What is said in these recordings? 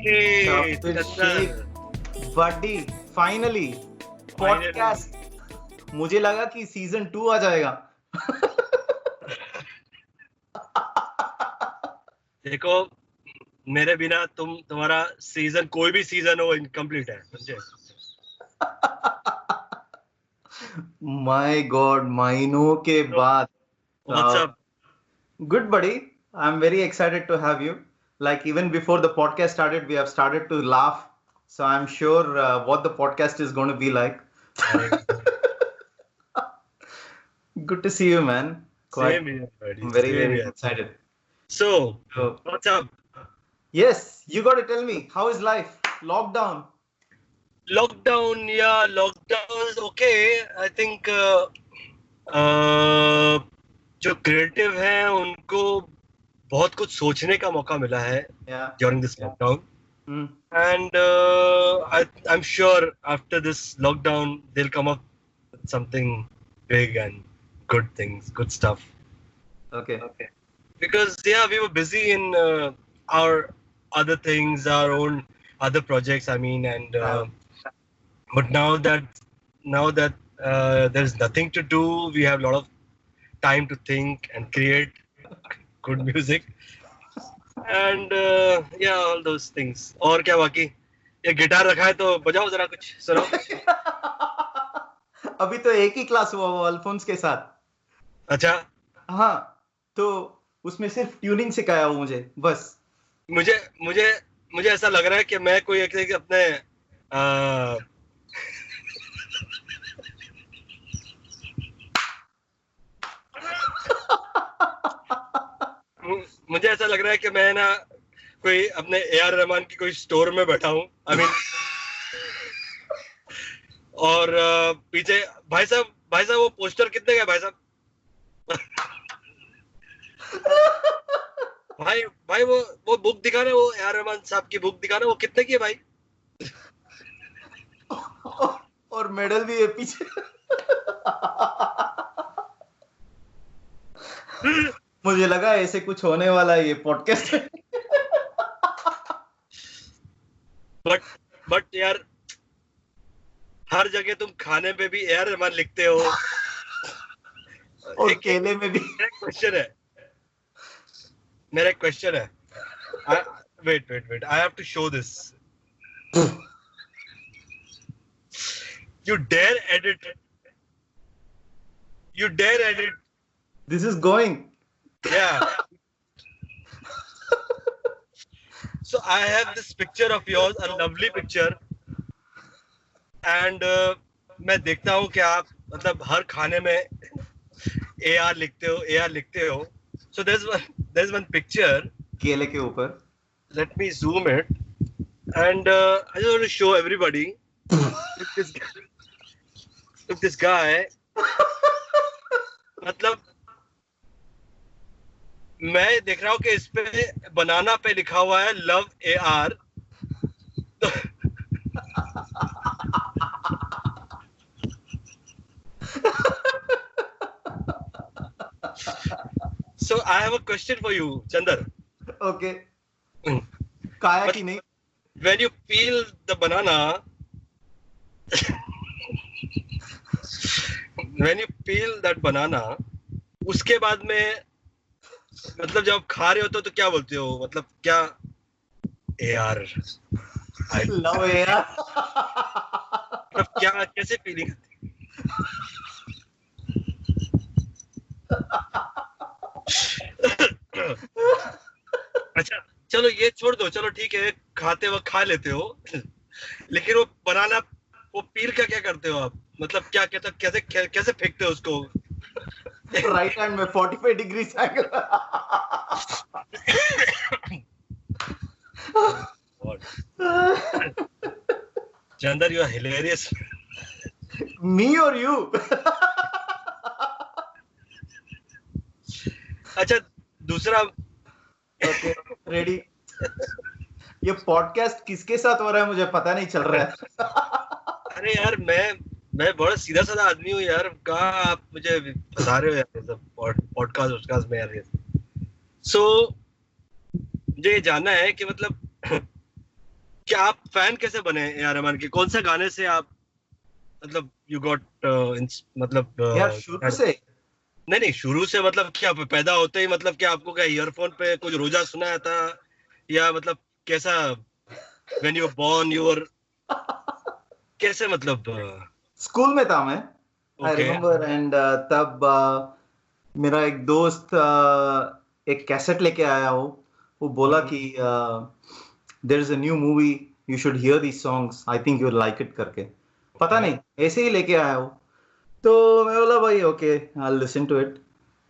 कपिल शेख बड्डी finally podcast. मुझे लगा कि सीजन 2 आ जाएगा। देखो मेरे बिना तुम्हारा सीजन कोई भी सीजन हो इनकम्प्लीट है, समझे? माय गॉड, महीनों के बाद। What's up? Good buddy, I'm very excited to have you. Like even before the podcast started, we have started to laugh. So I'm sure what the podcast is going to be like. Good to see you, man. Same here, buddy. I'm very, Same very here. excited. So, what's up? Yes, you got to tell me, how is life? Lockdown. Lockdown is okay. I think जो creative हैं उनको बहुत कुछ सोचने का मौका मिला है during this lockdown. And I'm sure after this lockdown they'll come up with something big and good things, good stuff. Okay. Because we were busy in our other things, our own other projects, I mean, and but now that there's nothing to do, we have a lot of time to think and create good music and all those things. और क्या बाकी? ये guitar रखा है तो बजाओ जरा कुछ, सुनाओ। अभी तो एक ही क्लास हुआ वो अल्फोंस के साथ। अच्छा, हाँ, तो उसमें सिर्फ ट्यूनिंग सिखाया वो मुझे, बस। मुझे ऐसा लग रहा है कि मैं कोई एक अपने मुझे ऐसा लग रहा है कि मैं ना कोई अपने AR रहमान की कोई स्टोर में बैठा हूँ, I mean, और पीछे भाई साहब वो पोस्टर कितने का भाई साहब? भाई वो बुक दिखाना, वो AR रहमान साहब की बुक दिखाना, वो कितने की है भाई? और मेडल भी है पीछे। मुझे लगा ऐसे कुछ होने वाला है ये पॉडकास्ट में। बट यार हर जगह तुम खाने पे भी AR रहमान लिखते हो और केले में भी। मेरा क्वेश्चन है wait, I have to show this. You dare edit This is going. Yeah. So I have this picture of yours, a lovely picture, and मैं देखता हूँ कि आप मतलब हर खाने में AR लिखते हो. So there's one picture. केले के ऊपर. Let me zoom it, and I just want to show everybody. Look this guy. मतलब मैं देख रहा हूँ कि इस पे बनाना पे लिखा हुआ है love AR. So I have a question for you, Chandar. Okay. काया की नहीं. When you peel the banana, when you peel that banana, उसके बाद में मतलब जब आप खा रहे हो तो क्या बोलते हो? मतलब क्या AR? Love AR. मतलब क्या, कैसे फीलिंग आती? अच्छा चलो ये छोड़ दो, चलो ठीक है, खाते वक्त खा लेते हो, लेकिन वो बनाना वो पील का क्या करते हो आप? मतलब क्या कैसे फेंकते हो उसको? राइट हैंड में 45 degree angle. Chandar, you are hilarious. Me or you? अच्छा दूसरा. Okay ready. ये पॉडकास्ट किसके साथ हो रहा है मुझे पता नहीं चल रहा है. अरे यार मैं बड़ा सीधा साधा आदमी हूँ यार, कहाँ आप मुझे फंसा रहे हो यार सब पॉडकास्ट में यार. सो मुझे ये जानना है कि मतलब क्या आप फैन कैसे बने ए आर रहमान के? कौन सा गाने से आप मतलब यू गॉट मतलब यार शुरू से नहीं शुरू से मतलब क्या पैदा होते ही मतलब क्या आपको क्या ईयरफोन पे कुछ रोजा सुनाया था या मतलब कैसा व्हेन यू बोर्न यूर कैसे मतलब स्कूल में था मैं, आई ओके रिमेम्बर, एंड तब मेरा एक दोस्त एक कैसेट लेके आया वो बोला कि there is a new movie, you should hear these songs, I think you like it करके। पता नहीं ऐसे ही लेके आया वो, तो मैं बोला भाई okay I listen to it.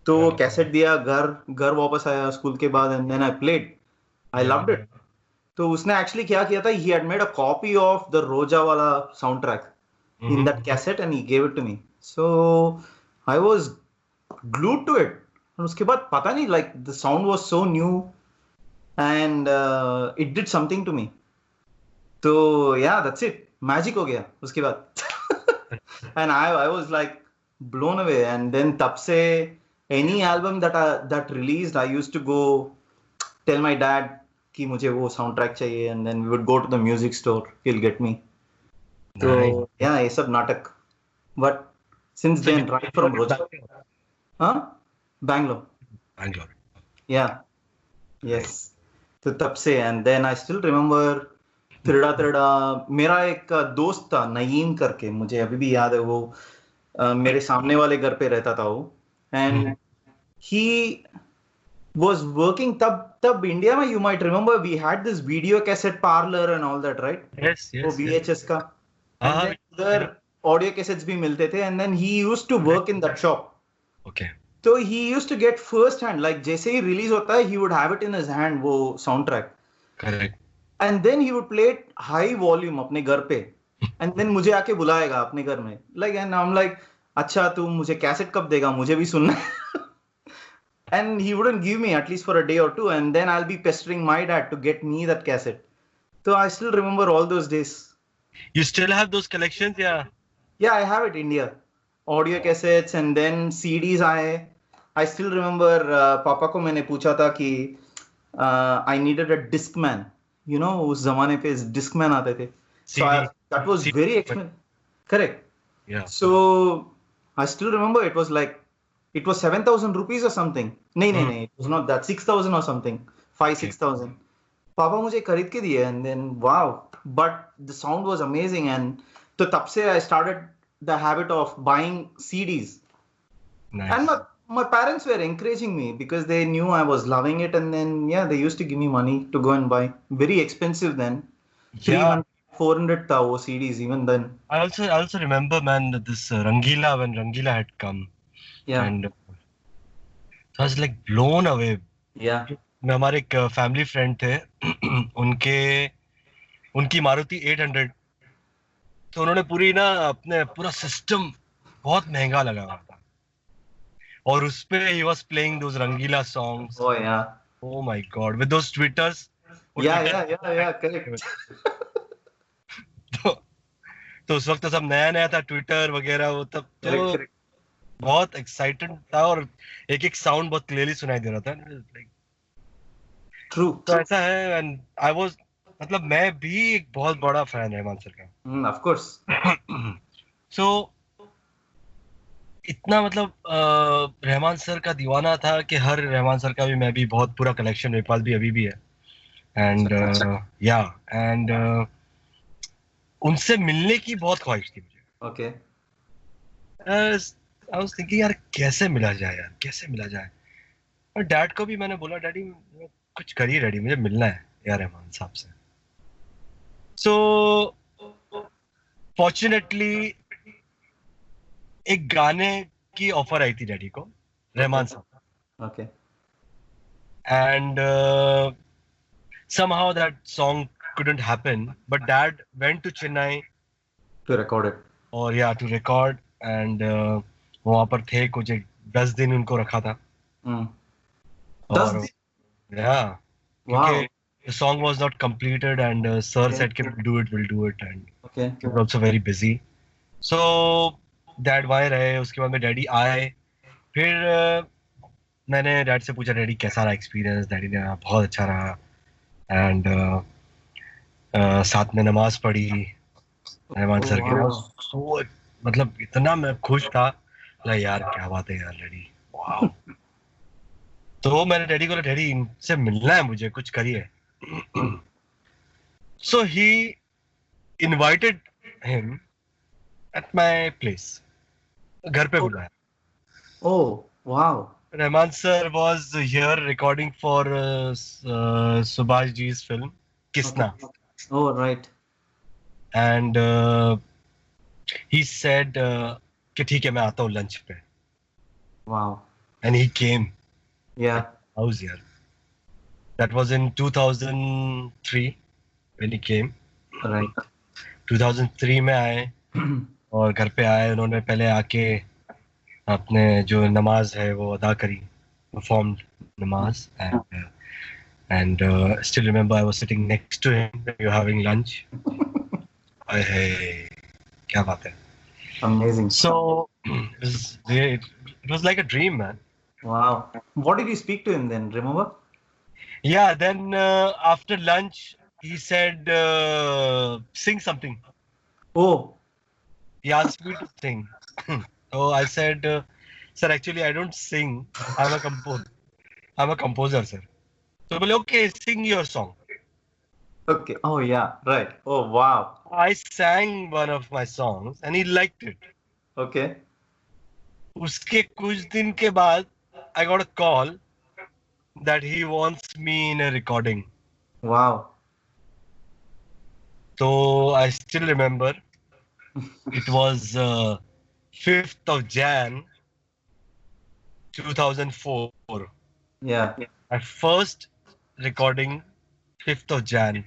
तो वो कैसेट दिया, घर घर वापस आया स्कूल के बाद, and then I played, I loved it. तो उसने एक्चुअली क्या किया था, he had made a copy of the Roja वाला soundtrack in that cassette and he gave it to me. So I was glued to it. और उसके बाद पता नहीं, like the sound was so new and it did something to me. तो yeah, that's it. Magic हो गया उसके बाद. And I was like blown away. And then तब से any album that released, I used to go tell my dad कि मुझे वो soundtrack चाहिए, and then we would go to the music store. He'll get me. तो yeah, ये सब नाटक. But since then, right from Roja, huh? Bangalore. Yeah, yes. तो तब से, and then I still remember तिरड़ा तिरड़ा. मेरा एक दोस्त था नईम करके, मुझे अभी भी याद है वो, मेरे सामने वाले घर पे रहता था वो, and he was working तब इंडिया में, you might remember we had this video cassette parlor and all that, right? yes वो VHS का, and then उधर ऑडियो कैसेट्स भी मिलते थे, and then he used to work in that shop. Okay तो he used to get first hand, like जैसे ही release होता है he would have it in his hand वो sound track, correct, and then he would play it high volume अपने घर पे, and then मुझे आके बुलाएगा अपने घर में, like, and I am like अच्छा तू मुझे कैसेट कब देगा, मुझे भी सुनना है. And he wouldn't give me at least for a day or two, and then I'll be pestering my dad to get me that cassette. So I still remember all those days. You still have those collections? Yeah, I have it, India. Audio cassettes and then CDs आए. I still remember पापा को मैंने पूछा था कि I needed a Discman. You know, उस जमाने पे Discman आते थे. So that was very expensive. Correct. Yeah. So I still remember it was like, it was 7,000 rupees or something. नहीं, it was not that. 6,000 or something. 6,000. पापा मुझे खरीद के दिए, and then wow, but the sound was amazing, and तो तब से I started the habit of buying CDs. Nice. And my parents were encouraging me because they knew I was loving it, and then yeah, they used to give me money to go and buy. Very expensive then. 300, 400 था वो CDs even then. I also remember, man, this Rangila, when Rangila had come. Yeah. And I was like blown away. Yeah. मैं हमारे एक family friend थे उनकी मारुति 800, तो उन्होंने पूरी ना अपने पूरा सिस्टम बहुत महंगा लगा हुआ था, और उसपे he was playing those Rangila songs. Oh yeah. Oh my God, with those twitters. Yeah, correct. तो उस वक्त तो सब नया था ट्विटर वगैरह, वो तब तो बहुत एक्साइटेड था, और एक साउंड बहुत क्लियरली सुनाई दे रहा था. True. तो ऐसा है, एंड आई वाज, मतलब मैं भी एक बहुत बड़ा फैन रहमान सर का. Of course. So इतना मतलब रहमान सर का दीवाना था कि हर रहमान सर का भी मैं भी बहुत पूरा कलेक्शन मेरे पास भी अभी भी है. एंड एंड उनसे मिलने की बहुत ख्वाहिश थी मुझे. Okay. आई वाज थिंकिंग यार कैसे मिला जाए. और डैड को भी मैंने बोला, डैडी कुछ करिए डैडी, मुझे मिलना है यार रहमान साहब से. सो फॉर्चुनेटली एक गाने की ऑफर आई थी डैडी को, रहमान साहब. Okay. And somehow that song couldn't happen, but dad went to Chennai To record it. और to record, and वहाँ पर थे कुछ 10 दिन उनको रखा था. 10 दिन? Yeah. Wow. The song was not completed, and sir said कि we'll do it, and Okay. he was also very busy. So dad वहाँ रहे, उसके बाद में डैडी आए. फिर मैंने डैड से पूछा, डैडी कैसा रहा एक्सपीरियंस. डैडी ने बहुत अच्छा रहा, एंड साथ में नमाज पढ़ी रहमान सर के। wow. So, मतलब इतना मैं खुश था, like, यार क्या बात है यार डैडी, वाओ। तो मैंने डैडी को बोला, डैडी इनसे मिलना है मुझे, कुछ करिए। So he invited him at my place, घर पे बुलाया। Oh, wow. Rahman sir was here recording for Subhash ji's film Kisna, Oh, right. and he said कि ठीक है मैं आता हूँ lunch पे, Wow. and he came Yeah. house here. That was in 2003 when he came. Right. 2003 में आए और घर पे आए, उन्होंने पहले आके अपने जो नमाज है वो अदा करी, performed namaz, and still remember I was sitting next to him when we were having lunch. Hey, क्या बात है. Amazing. So it was like a dream, man. Wow. What did you speak to him then? Remember? Yeah, then after lunch he said sing something. Oh, He asked me to sing. So I said, sir, actually I don't sing. I'm a composer, sir. So बोले, okay, sing your song. okay. Oh, yeah. Right. Oh, wow. I sang one of my songs and he liked it. Okay. उसके कुछ दिन के बाद I got a call that he wants me in a recording. Wow. So I still remember it was 5th of Jan 2004. Yeah. My first recording, 5th of Jan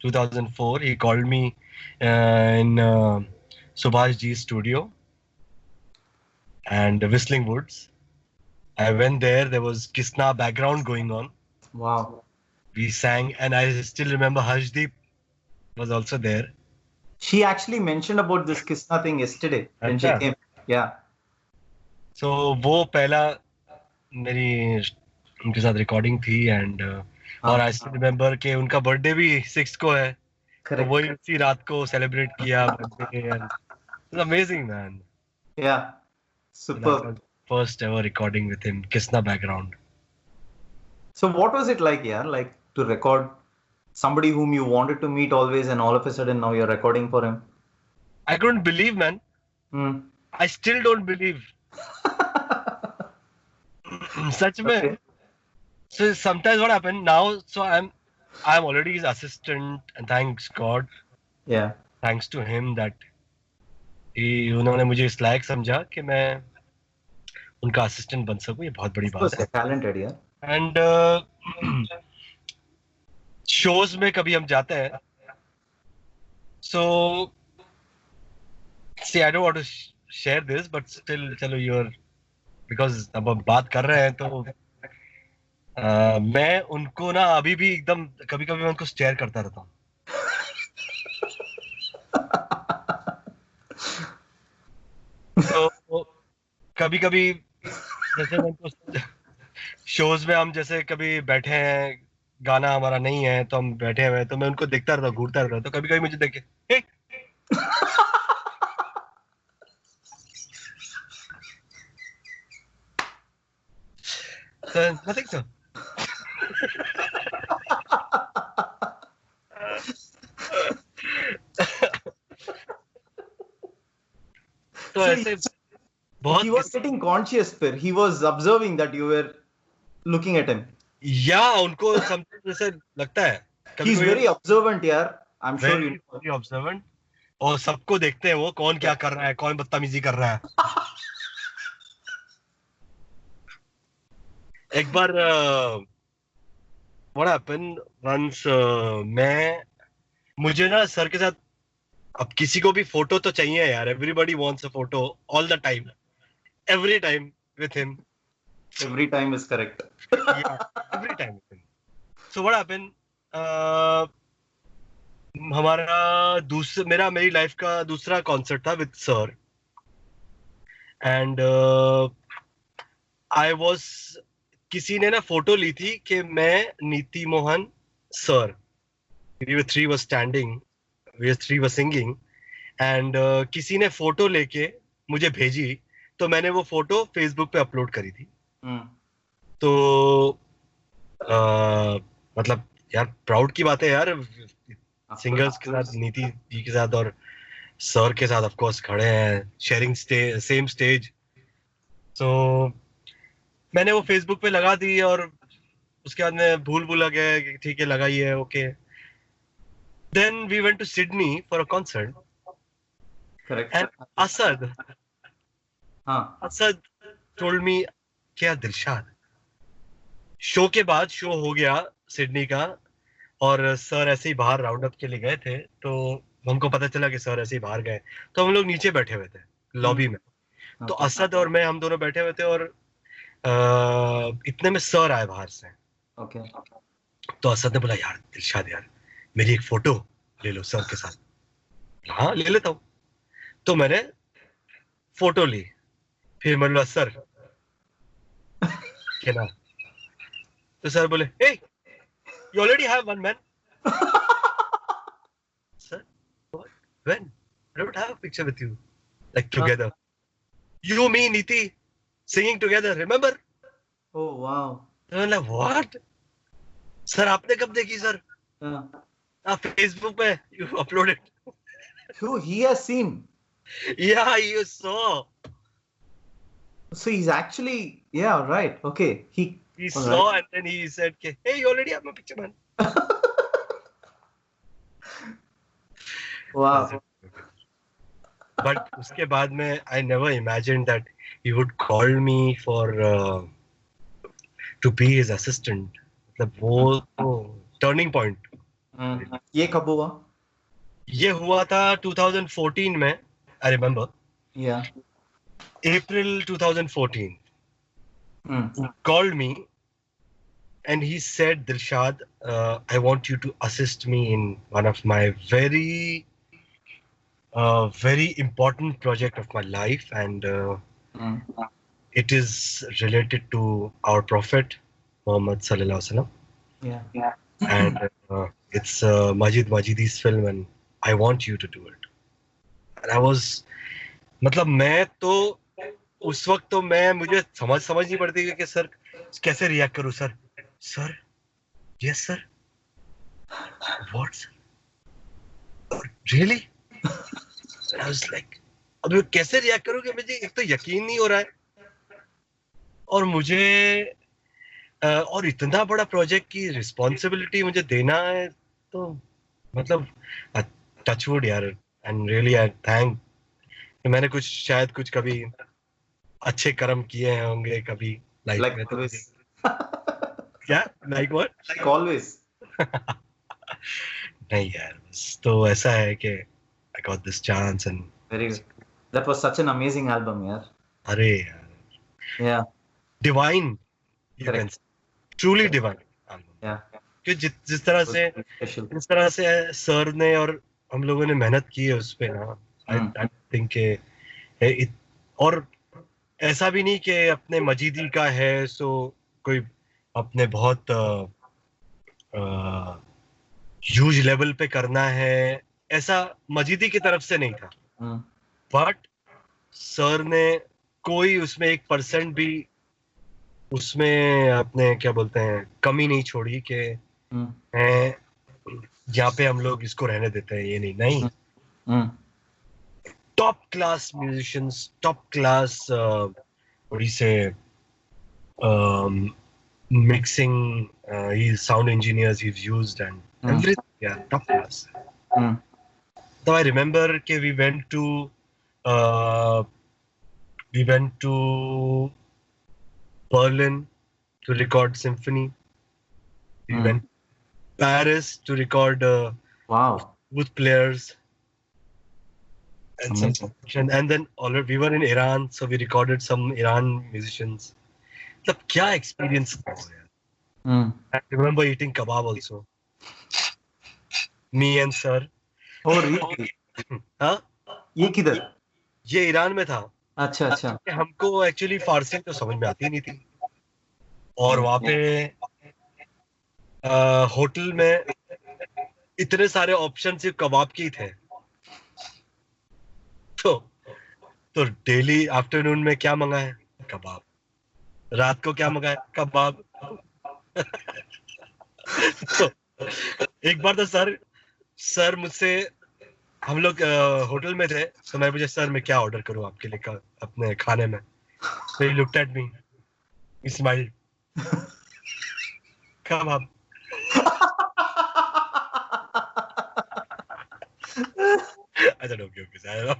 2004. He called me in Subhash ji's studio and Whistling Woods. I went there. There was Kisna background going on. Wow. We sang, and I still remember Harshdeep was also there. She actually mentioned about this Kisna thing yesterday when she अच्छा. came. Yeah. So वो पहला मेरी उनके साथ recording थी, and और I still remember कि उनका बर्थडे भी 6 को है, तो Correct. वही उसी रात को सेलिब्रेट किया birthday, and it's amazing man. Yeah. Super. First ever recording with him, Kisna background. So what was it like, yeah? Like to record somebody whom you wanted to meet always and all of a sudden now you're recording for him? I couldn't believe, man. Hmm. I still don't believe. सच में. Okay. So sometimes what happened now, so I'm already his assistant, and thanks God, Yeah. thanks to him that उन्होंने मुझे इस लायक समझा कि मैं उनका assistant बन सकूं. ये बहुत बड़ी Of course, बात है. talented, yeah. एंड शोज में कभी हम जाते हैं, so see I don't want to share this, but still चलो यूर, बिकॉज अब हम बात कर रहे हैं तो मैं उनको ना अभी भी एकदम कभी कभी मैं उनको स्टेयर करता रहता हूँ. तो कभी कभी जैसे मैं उनको शोज में, हम जैसे कभी बैठे हैं, गाना हमारा नहीं है तो हम बैठे हुए हैं, तो मैं उनको देखता रहता हूँ, घूरता रहता हूँ, तो कभी कभी मुझे देखे, "Hey!" So, nothing, sir. तो So ऐसे बहुत he was getting conscious फिर. He was observing that you were looking at him. या उनको समथिंग जैसे लगता है. He's very observant, यार. I'm sure you know. very observant, और सबको देखते हैं वो कौन क्या कर रहा है, कौन बदतमीजी कर रहा है. एक बार what happened once, मुझे ना सर के साथ, अब किसी को भी फोटो तो चाहिए यार, everybody wants a photo all the time, every time with him. Every time is correct. Yeah, every time with him. So what happened, हमारा मेरी लाइफ का दूसरा कॉन्सर्ट था with sir, and I was, किसी ने ना फोटो ली थी कि मैं, नीति Mohan, sir, we were three were standing, we were three were singing, and किसी ने फोटो लेके मुझे भेजी, तो मैंने वो फोटो फेसबुक पे अपलोड करी थी. तो मतलब यार प्राउड की बात है यार, सिंगर्स के साथ, नीति जी के साथ और सर के साथ ऑफ कोर्स खड़े हैं, शेयरिंग सेम स्टेज. तो मैंने वो फेसबुक पे लगा दी और उसके बाद में भूल गया कि ठीक है लगाई है, okay. Then we went to Sydney for a concert. Correct. And Asad told me, क्या दिलशाद, शो के बाद शो हो गया सिडनी का, और सर ऐसे ही बाहर राउंड अप के लिए गए थे, तो हमको पता चला कि सर ऐसे ही बाहर गए, तो हम लोग नीचे बैठे हुए थे लॉबी में. तो असद और मैं, हम दोनों बैठे हुए थे, और इतने में सर आए बाहर से. ओके. तो असद ने बोला, यार दिलशाद यार, मेरी एक फोटो ले लो सर के साथ. हाँ ले लेता हूँ. तो मैंने फोटो ली. फिर मैं बोला, सर क्या नाम? तो सर बोले, hey, you already have one, man. Sir, what? When? I don't have a picture with you, like together. You, me, Niti, singing together. Remember? Oh wow. तो मैं like, what? सर आपने कब देखी sir? आप Facebook पे you uploaded. So he has seen. Yeah, you saw. So he's actually, yeah, right. Okay. He saw, right. And then he said, hey, you already have my picture, man. Wow. But उसके बाद में I never imagined that he would call me for to be his assistant. मतलब वो turning point. ये कब हुआ? ये हुआ था 2014 में. I remember. Yeah. April 2014. He called me and he said, Dilshad, I want you to assist me in one of my very important project of my life, and it is related to our Prophet Muhammad Sallallahu Alaihi Wasallam. Yeah. And it's Majid Majidi's film, and I want you to do it. And I was, मतलब मैं तो उस वक्त तो मुझे समझ नहीं पड़ती कि सर कैसे रिएक्ट करूं. Sir yes sir, what sir, really? I was like, अब मैं कैसे रिएक्ट करूं कि मुझे एक तो यकीन नहीं हो रहा है, और मुझे और इतना बड़ा प्रोजेक्ट की रिस्पॉन्सिबिलिटी मुझे देना है. तो मतलब टचवुड यार, एंड रियली आई थैंक कि मैंने शायद कुछ कभी अच्छे कर्म किए होंगे कभी लाइफ में. Always. क्या? Like what? Like always. नहीं यार, बस तो ऐसा है कि I got this chance and very good. That was such an amazing album, यार. अरे यार. Yeah. Divine. You can say. Truly divine. Yeah. कि जिस तरह से इस तरह से सर ने और हम लोगों ने मेहनत की है उस पे ना, I think के और ऐसा भी नहीं कि अपने मजीदी का है सो कोई अपने बहुत ह्यूज लेवल पे करना है, ऐसा मजीदी की तरफ से नहीं था. बट सर ने कोई उसमें 1% भी उसमें अपने क्या बोलते हैं कमी नहीं छोड़ी कि यहाँ पे हम लोग इसको रहने देते हैं, ये नहीं. Top class musicians, top class what do you say, mixing, he's sound engineers he's used, and everything. Yeah, top class. So I remember that we went to Berlin to record Symphony. We went to Paris to record wow, with players. And then we were in Iran, so we recorded some Iran musicians. मतलब क्या experience था यार. I remember eating kebab also. Me and sir. Oh really? हाँ? ये किधर? ये Iran में था. अच्छा. हमको actually फारसी तो समझ में आती नहीं थी, और वहाँ पे होटल में इतने सारे ऑप्शन सिर्फ कबाब के ही थे। तो डेली आफ्टरनून में क्या मंगाए? कबाब। रात को क्या मंगाए? कबाब। तो एक बार तो सर मुझसे, हम लोग होटल में थे, तो मैं पूछा सर मैं क्या ऑर्डर करूं आपके लिए अपने खाने में? तो he looked at me, he smiled, kebab. I said okay sir,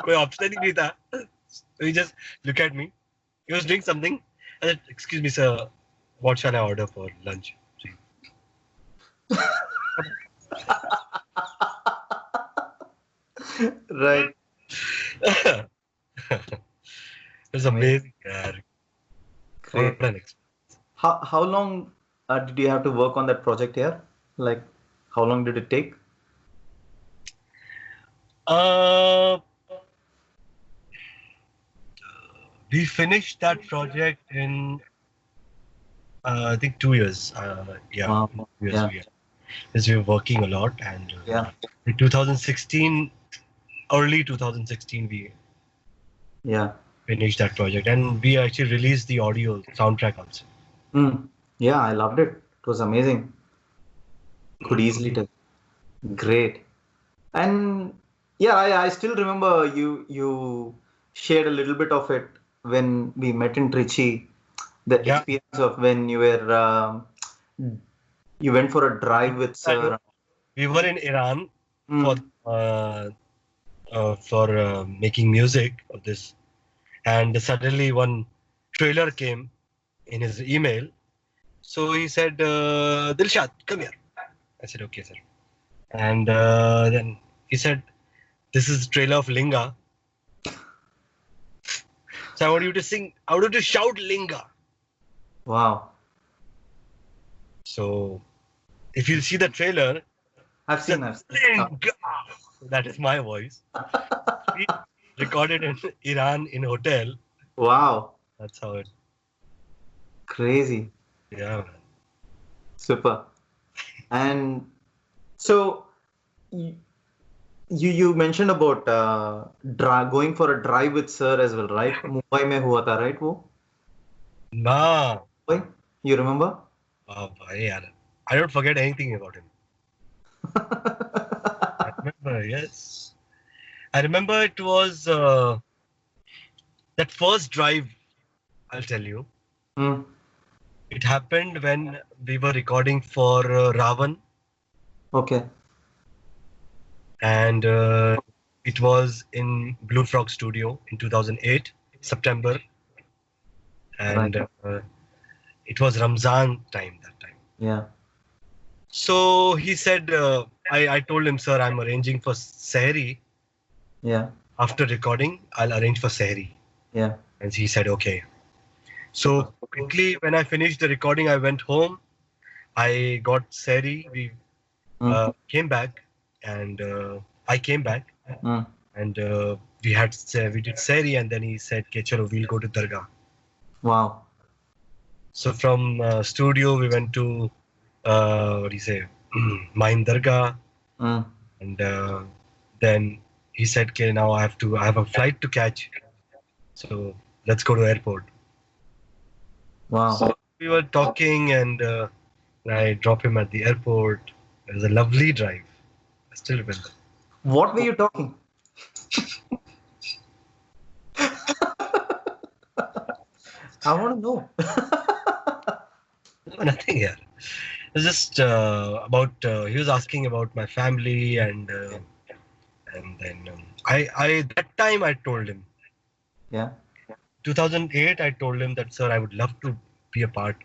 कोई ऑप्शन ही नहीं था। So he just looked at me, he was doing something. I said, excuse me sir, what shall I order for lunch? Right. It was amazing, yaar. Great. What an experience. How long did you have to work on that project here? Like, how long did it take? We finished that project in I think 2 years. Yeah, Wow. 2 years. Yeah. Because we were working a lot, and Yeah. in 2016, early 2016, we Yeah. finished that project, and we actually released the audio soundtrack also. Yeah, I loved it. It was amazing. Could easily tell. Great. And yeah, I still remember you shared a little bit of it when we met in Trichy. The Yeah. experience of when you were you went for a drive with Sir. We were in Iran Mm. for making music of this, and suddenly one trailer came in his email. So he said, Dilshad, come here. I said, okay, sir. And then he said, this is the trailer of Linga. So I want you to sing, I want you to shout Linga. Wow. So if you see the trailer, I've seen. Linga. That is my voice. We recorded in Iran in a hotel. Wow. That's how it. Crazy. Yeah, man. Super. And so you mentioned about going for a drive with Sir as well, right? Mumbai mein hua tha, right? Wo? Nah. Mumbai? You remember? Oh, yeah. I don't forget anything about him. I remember, yes. I remember it was that first drive, I'll tell you. Hmm. It happened when we were recording for Ravan, Okay. and it was in Blue Frog Studio in 2008, September. And it was Ramzan time that time. Yeah. So he said, I told him, sir, I'm arranging for Sehri. Yeah. After recording, I'll arrange for Sehri. Yeah. And he said, okay. So quickly, when I finished the recording, I went home. I got Sehri. We came back, and I came back, and we did Sehri, and then he said, "Okay, chalo, we'll go to Dargah." Wow. So from studio, we went to what do you say, Main Dargah, and then he said, "Okay, now I have a flight to catch, so let's go to airport." Wow. So we were talking, and I dropped him at the airport. It was a lovely drive. I still remember. What were you talking? I want to know. No, nothing here. It was just about. He was asking about my family, and then I that time I told him. Yeah. 2008, I told him that, sir, I would love to be a part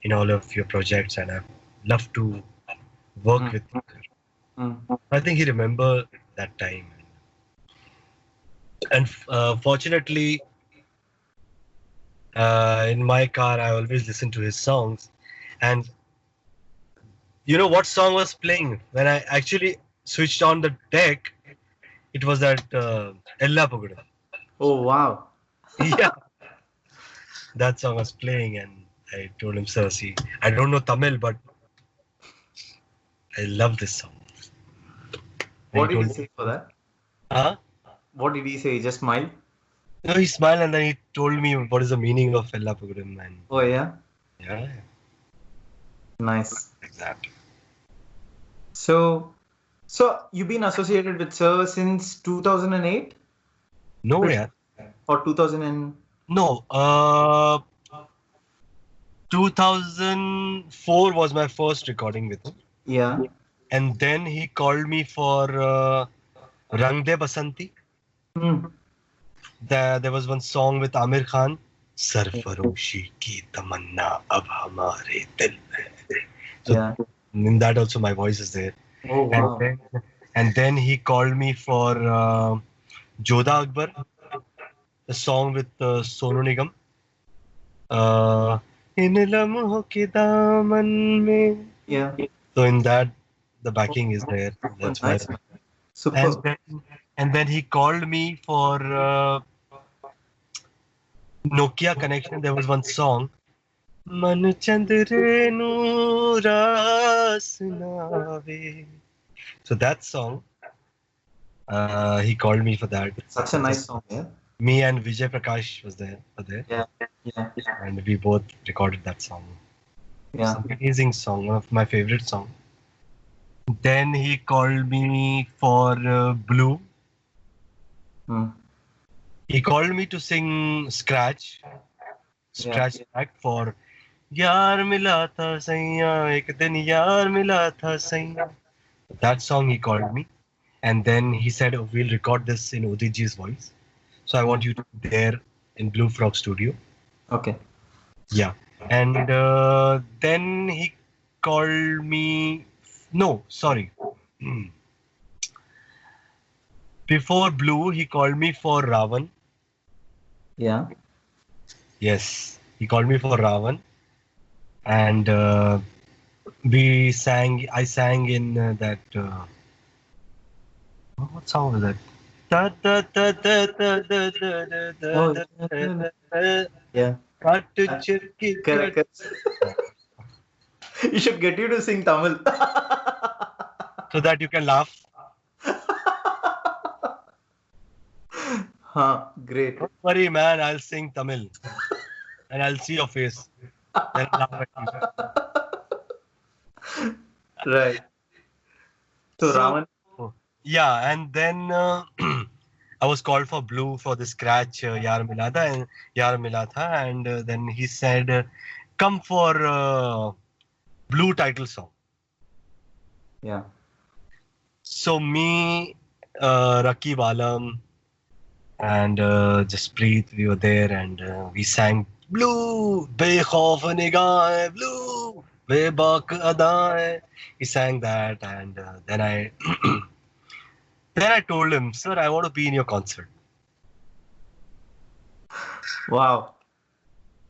in all of your projects, and I'd love to work with you. I think he remembered that time. And fortunately, in my car, I always listen to his songs. And you know what song was playing? When I actually switched on the deck, it was that Ella Pogada. Oh, wow. Yeah. That song was playing, and I told him, sir, see, I don't know Tamil, but I love this song. What did he say for that? Huh? What did he say? Just smile? No, he smiled and then he told me what is the meaning of Ellapuram, and Oh yeah, yeah, nice. exactly. So you've been associated with Sir since 2008 No, yeah, or 2000 and no. 2004 was my first recording with him, yeah. and then he called me for Rang De Basanti. Hmm. There was one song with Amir Khan. Sarfaroshi ki tamanna ab hamare dil mein. So Yeah. in that also my voice is there. Oh wow. And then he called me for Jodha Akbar, a song with Sonu Nigam. In lamho ke daaman mein. Yeah. So in that, the backing is there. That's why. Nice. Man. Super. And then he called me for Nokia Connection. There was one song. Man chandre nu ras naave. So that song, he called me for that. Such a nice song. Yeah. Me and Vijay Prakash were there, Yeah. Yeah. and we both recorded that song. Yeah. It's an amazing song, one of my favorite songs. Then he called me for Blue. Hmm. He called me to sing Scratch track for Yaar Mila Tha Saiya, Ek Din Yaar Mila Tha Saiya. That song he called me, and then he said, oh, we'll record this in Udit ji's voice. So I want you to be there in Blue Frog Studio. Okay. Yeah. And then he called me. No, sorry. Before Blue, he called me for Ravan. Yeah. Yes, he called me for Ravan. And I sang in that. What song was that? Da, da, da, da, da, da, da, da, da, da, da. Yeah. Correct. You should get you to sing Tamil. So that you can laugh. Great. Don't worry, man. I'll sing Tamil, and I'll see your face. Then I'll laugh at you. Right. So Ravan. Yeah, and then I was called for Blue for the scratch Yaar Mila Tha and Yaar Mila Tha, and then he said, "Come for Blue title song." Yeah. So me, Rakib Alam, and Jaspreet, we were there, and we sang Blue, Bekhauf Nigahe, Blue, Bebak Adae. He sang that, and then I told him, sir, I want to be in your concert. Wow.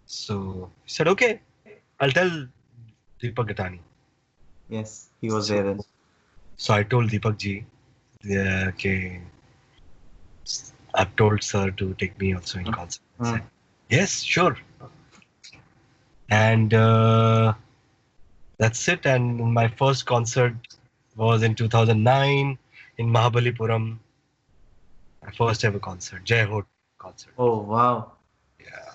So he said, okay, I'll tell Deepak Gatani. Yes, he was there then. So I told Deepak ji, okay, I've told sir to take me also in concert. He said, yes, sure. And that's it. And my first concert was in 2009 in Mahabalipuram. My first ever concert, Jai Ho concert. Oh wow. Yeah.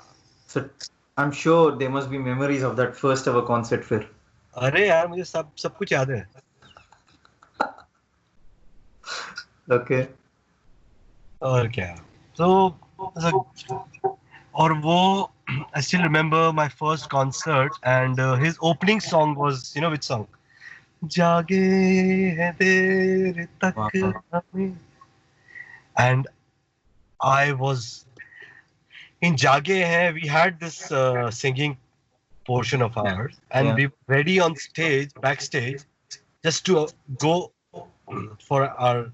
So I'm sure there must be memories of that first ever concert फिर. अरे यार मुझे सब कुछ याद है. Okay. और क्या? So और वो I still remember my first concert, and his opening song was, you know which song? जागे हैं देर तक हमें. And I was in Jage Hai, we had this singing portion of ours, and we were ready on stage, backstage, just to go for our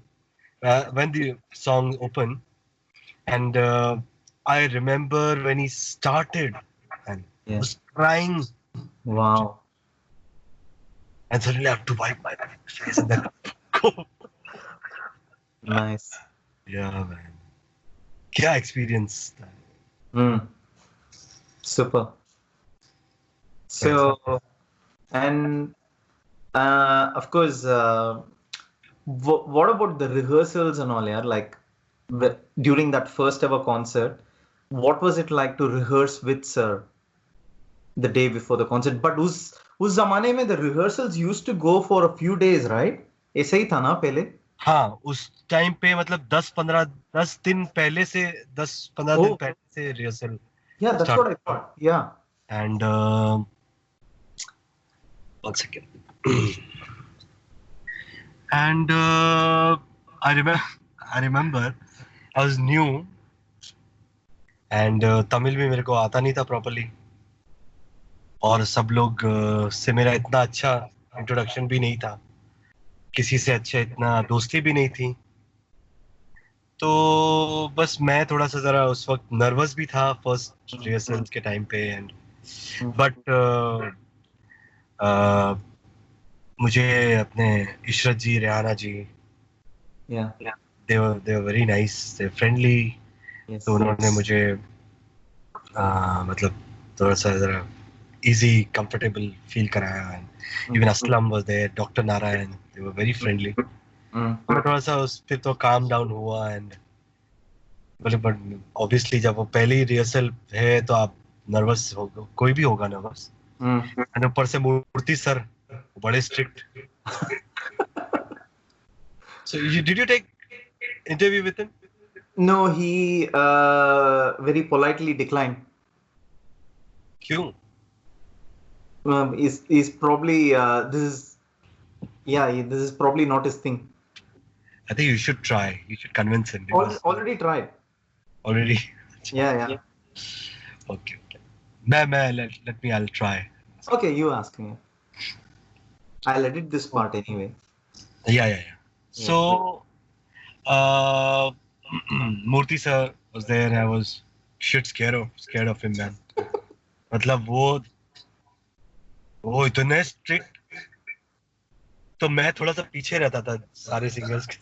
when the song opened. And I remember when he started and was crying. Wow. And suddenly I have to wipe my face and then go. Nice. Yeah, man. Kya experience. Super. So, and Of course. What about the rehearsals and all? Yeah, like during that first ever concert, what was it like to rehearse with Sir the day before the concert? But उस जमाने में the rehearsals used to go for a few days, right? ऐसे ही था ना पहले? हाँ, उस time पे मतलब 10 दिन पहले से 10-15 दिन Oh, पहले से rehearsal yeah, that's start what I thought. Yeah. And 1 second. And I remember I was new and Tamil भी मेरे को आता नहीं था प्रॉपर्ली और सब लोग से मेरा इतना अच्छा इंट्रोडक्शन भी नहीं था, किसी से अच्छा इतना दोस्ती भी नहीं थी, तो बस मैं थोड़ा सा जरा उस वक्त नर्वस भी था फर्स्ट रिहर्सल के टाइम पे एंड बट मुझे अपने इशरत जी, रेहाना जी, Yeah. they were very nice, they were friendly, Yes. तो उन्होंने मुझे मतलब थोड़ा सा जरा easy comfortable feel कराया and even Aslam was there, Dr. Narayan, they were very friendly. मैं थोड़ा सा उस फिर तो calm down हुआ and बट ऑब्वियसली जब वो पहली रिहर्सल है तो आप नर्वस हो, कोई भी होगा नर्वस एंड ऊपर से मूर्ति सर बड़े strict. So did you take interview with him? No, he very politely declined. क्यों? Is probably this is probably not his thing. I think you should try. You should convince him. Already tried. Already. Yeah. Okay. Let me. I'll try. Okay, you ask me. I'll edit this part anyway. Yeah. So, Murthy sir was there and I was shit scared of him, man. मतलब वो इतने strict, तो मैं थोड़ा सा पीछे रहता था सारे सिंगर्स के.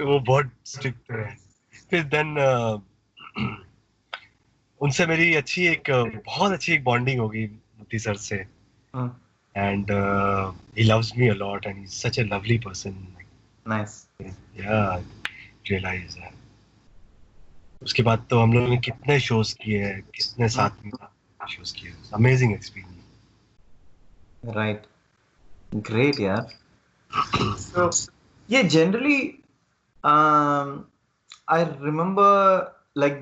वो बहुत स्ट्रिक्ट है. फिर देन उनसे मेरी बहुत अच्छी एक बॉन्डिंग होगी मुफ्ती सर से. And he loves me a lot and he's such a lovely person. Nice. Yeah, realize that. उसके बाद तो हम लोगों ने कितने शोज किए हैं, कितने साथ में शोज किए. Amazing experience. Right. Great, yeah. So, yeah, generally, I remember like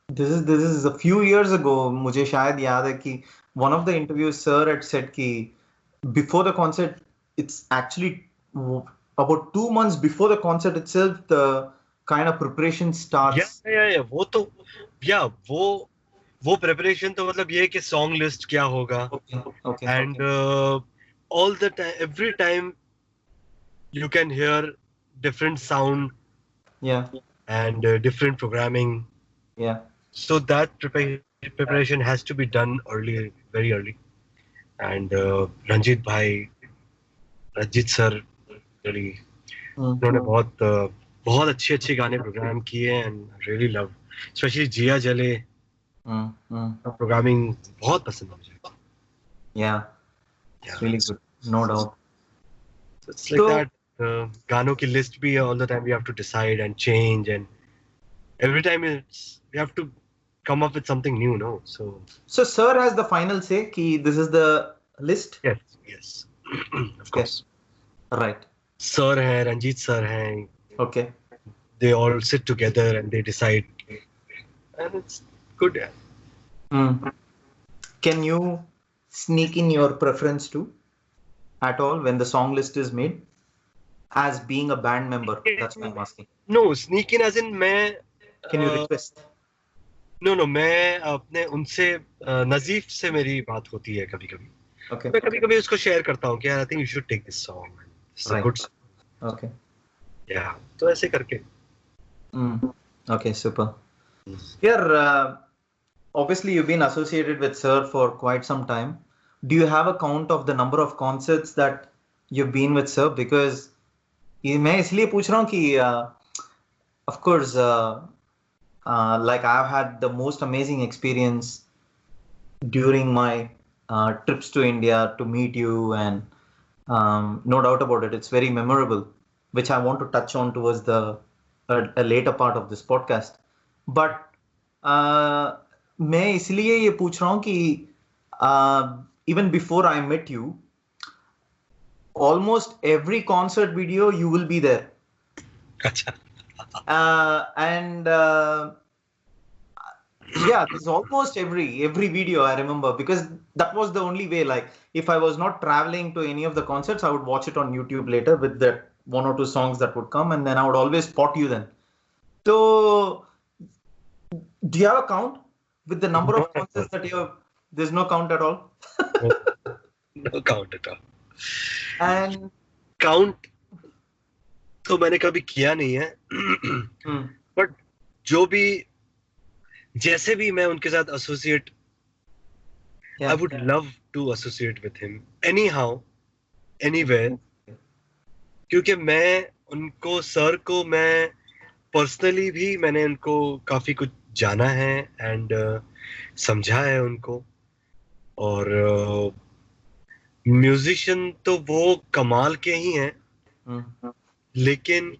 this is a few years ago. मुझे शायद याद है कि one of the interviews sir had said कि before the concert, it's actually about 2 months before the concert itself, the kind of preparation starts. Yeah. वो preparation तो मतलब ये है कि song list क्या होगा. Okay. And all the time, every time you can hear different sound. Yeah. And different programming. Yeah. So that preparation has to be done early, very early. And Ranjit bhai, Ranjit sir, really, उन्होंने बहुत अच्छे गाने programme किए and really love, especially जिया जले. Programming बहुत पसंद है मुझे. Yeah. It's really good, no doubt. It's like that. गानों की लिस्ट भी all the time we have to decide and change, and every time we have to come up with something new, no? So sir has the final say कि this is the list. Yes. Of course. Right. Sir है, Ranjit sir है. Okay. They all sit together and they decide, and it's good. Can you sneak in your preference too at all when the song list is made? As being a band member, that's what I'm asking. No, sneak in as in मैं. Can you request? No, मैं अपने उनसे नजीफ से मेरी बात होती है कभी-कभी. Okay. मैं कभी-कभी उसको शेयर करता हूँ कि I think you should take this song. It's a good song. Okay. Yeah. तो ऐसे करके. Okay, super. Yeah, obviously you've been associated with Sir for quite some time. Do you have a count of the number of concerts that you've been with Sir? Because मैं इसलिए पूछ रहा हूँ कि of course like I've had the most amazing experience during my trips to India to meet you, and no doubt about it, it's very memorable, which I want to touch on towards the a later part of this podcast. But मैं इसलिए ये पूछ रहा हूँ कि even before I met you, almost every concert video you will be there. अच्छा. And yeah, there's almost every video I remember, because that was the only way. Like, if I was not traveling to any of the concerts, I would watch it on YouTube later with that one or two songs that would come, and then I would always spot you then. So, do you have a count with the number of concerts that you have? There's no count at all. No count at all. And count तो मैंने कभी किया नहीं है. But जो भी जैसे भी मैं उनके साथ associate, I would love to associate with him anyhow anywhere, क्योंकि मैं उनको, सर को मैं पर्सनली भी मैंने उनको काफी कुछ जाना है एंड समझा है उनको. और म्यूजिशियन तो वो कमाल के ही हैं, लेकिन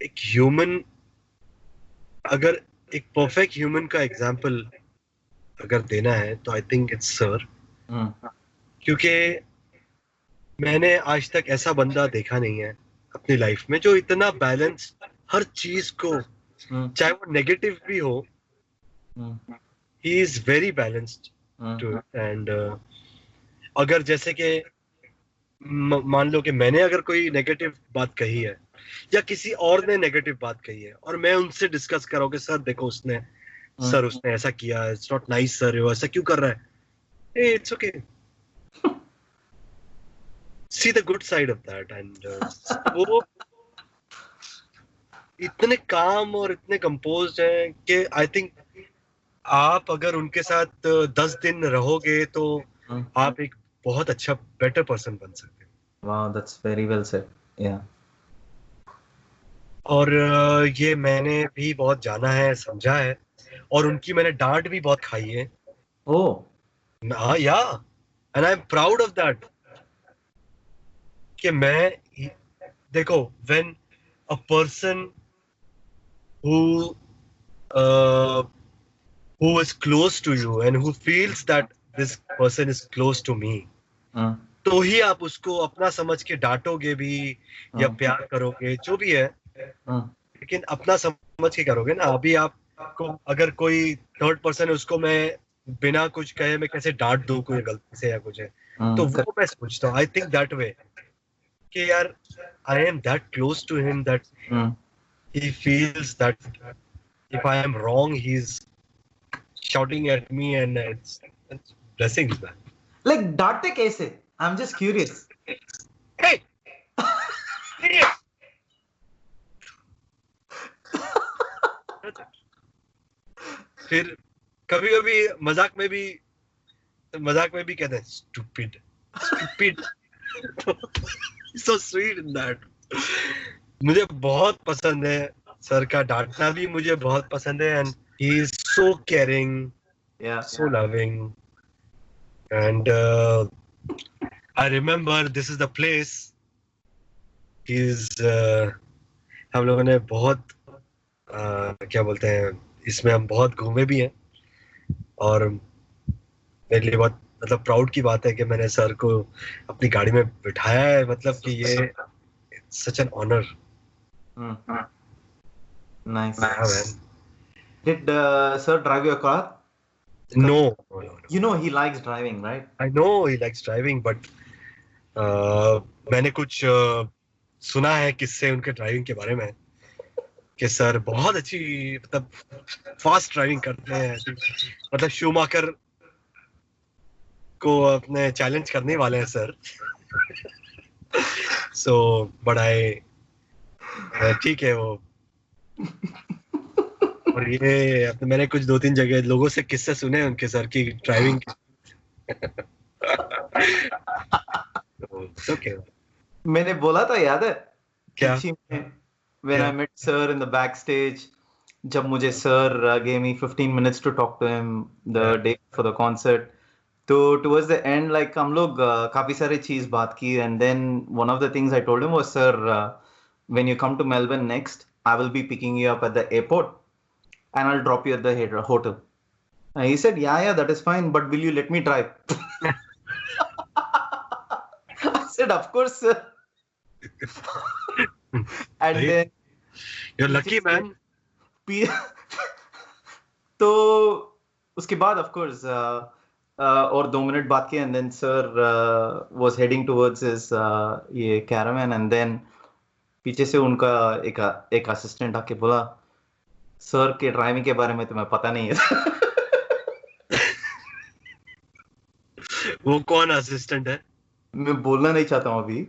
एक ह्यूमन, अगर एक परफेक्ट ह्यूमन का एग्जांपल अगर देना है तो आई थिंक इट्स सर. क्योंकि मैंने आज तक ऐसा बंदा देखा नहीं है अपनी लाइफ में जो इतना बैलेंस हर चीज को, चाहे वो नेगेटिव भी हो, he is very balanced to it. एंड अगर जैसे कि मान लो कि मैंने अगर कोई नेगेटिव बात कही है या किसी और ने नेगेटिव बात कही है और मैं उनसे डिस्कस कर रहा हूँ कि सर देखो उसने ऐसा किया, इट्स नॉट नाइस सर, वो ऐसा क्यों कर रहा है, it's okay, see the good side of that. And वो इतने काम और इतने कंपोज्ड हैं कि आई थिंक आप अगर उनके साथ 10 दिन रहोगे तो आप एक बहुत अच्छा बेटर पर्सन बन सकते हैं. Wow, that's very well said. या और ये मैंने भी बहुत जाना है, समझा है, और उनकी मैंने डांट भी बहुत खाई है. हाँ, या, and I am proud of that. कि मैं, देखो, when a person who is close to you and who feels that this person is close to me, तो ही आप उसको अपना समझ के डांटोगे भी या प्यार करोगे, जो भी है, लेकिन अपना समझ के करोगे ना. अभी आपको अगर कोई थर्ड पर्सन है, उसको मैं बिना कुछ कहे मैं कैसे डांट दूं कोई गलती से या कुछ है, तो वो मैं सोचता हूँ, आई थिंक दैट वे, कि यार I am that close to him that he feels that if I am wrong, he's shouting at me, and it's blessings, man. Like, डांटे कैसे? I'm just curious. Hey! Idiot! फिर कभी-कभी मजाक में भी कहते हैं stupid. So sweet in that. मुझे बहुत पसंद है सर का डांटना भी, मुझे बहुत पसंद है. And he is so caring, so loving. And I remember this is the place, हम लोगों ने बहुत क्या बोलते हैं, इसमें हम बहुत घूमे भी हैं, और मेरे लिए बहुत मतलब प्राउड की बात है कि मैंने सर को अपनी गाड़ी में बिठाया है. मतलब कि ये such an honor. Nice. Yeah, man. Did sir drive your car? No. You know he likes driving, right? I know he likes driving, but मैंने कुछ सुना है किससे उनके ड्राइविंग के बारे में, कि सर बहुत अच्छी, मतलब फास्ट ड्राइविंग करते हैं. मतलब शूमाकर को अपने चैलेंज करने वाले हैं सर. So, but ठीक है वो. और ये अपने मैंने कुछ 2-3 जगह लोगों से किस्से सुने उनके सर की ड्राइविंग. Okay. मैंने बोला था, याद है क्या? When I met sir in the backstage, जब मुझे sir gave me 15 minutes to talk to him the day for the concert, तो towards the end like हम लोग काफी सारे चीज बात की and then one of the things I told him was sir when you come to Melbourne next I will be picking you up at the airport and I'll drop you at the hotel. And he said yeah that is fine but will you let me drive? I said of course sir. And Right. then You're lucky, man. तो उसके बाद of course और 2 minute बात किए and then sir was heading towards his ये caravan and then पीछे से उनका एक असिस्टेंट आके बोला सर के ड्राइविंग के बारे में तुम्हें पता नहीं है. वो कौन असिस्टेंट है? मैं बोलना नहीं चाहता हूँ अभी.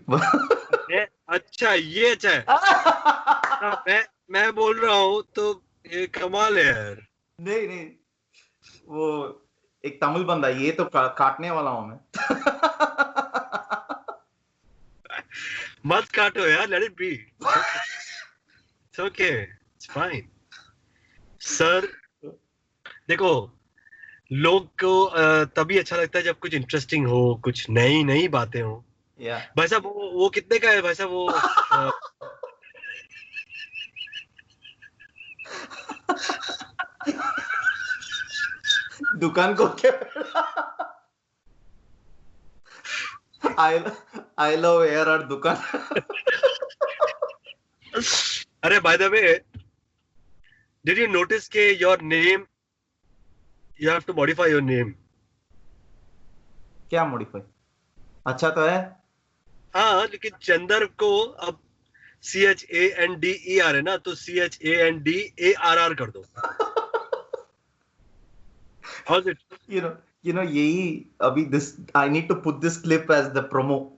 अच्छा ये अच्छा है. मैं बोल रहा हूँ तो ये कमाल है यार. नहीं वो एक तमिल बंदा ये तो काटने वाला हूँ मैं. मत काटो यार, let it be. It's okay, it's fine. Sir देखो लोग को तभी अच्छा लगता है जब कुछ इंटरेस्टिंग हो, कुछ नई बातें हो. भाई साहब वो कितने का है भाई साहब वो? दुकान को क्या? I love ARR दुकान. अरे by the way, did you notice के your name, you have to modify your name? क्या modify? अच्छा तो है. हाँ लेकिन चंदर को अब CHANDER है ना, तो CHANDARR कर दो. How's it? You know यही अभी this I need to put this clip as the promo.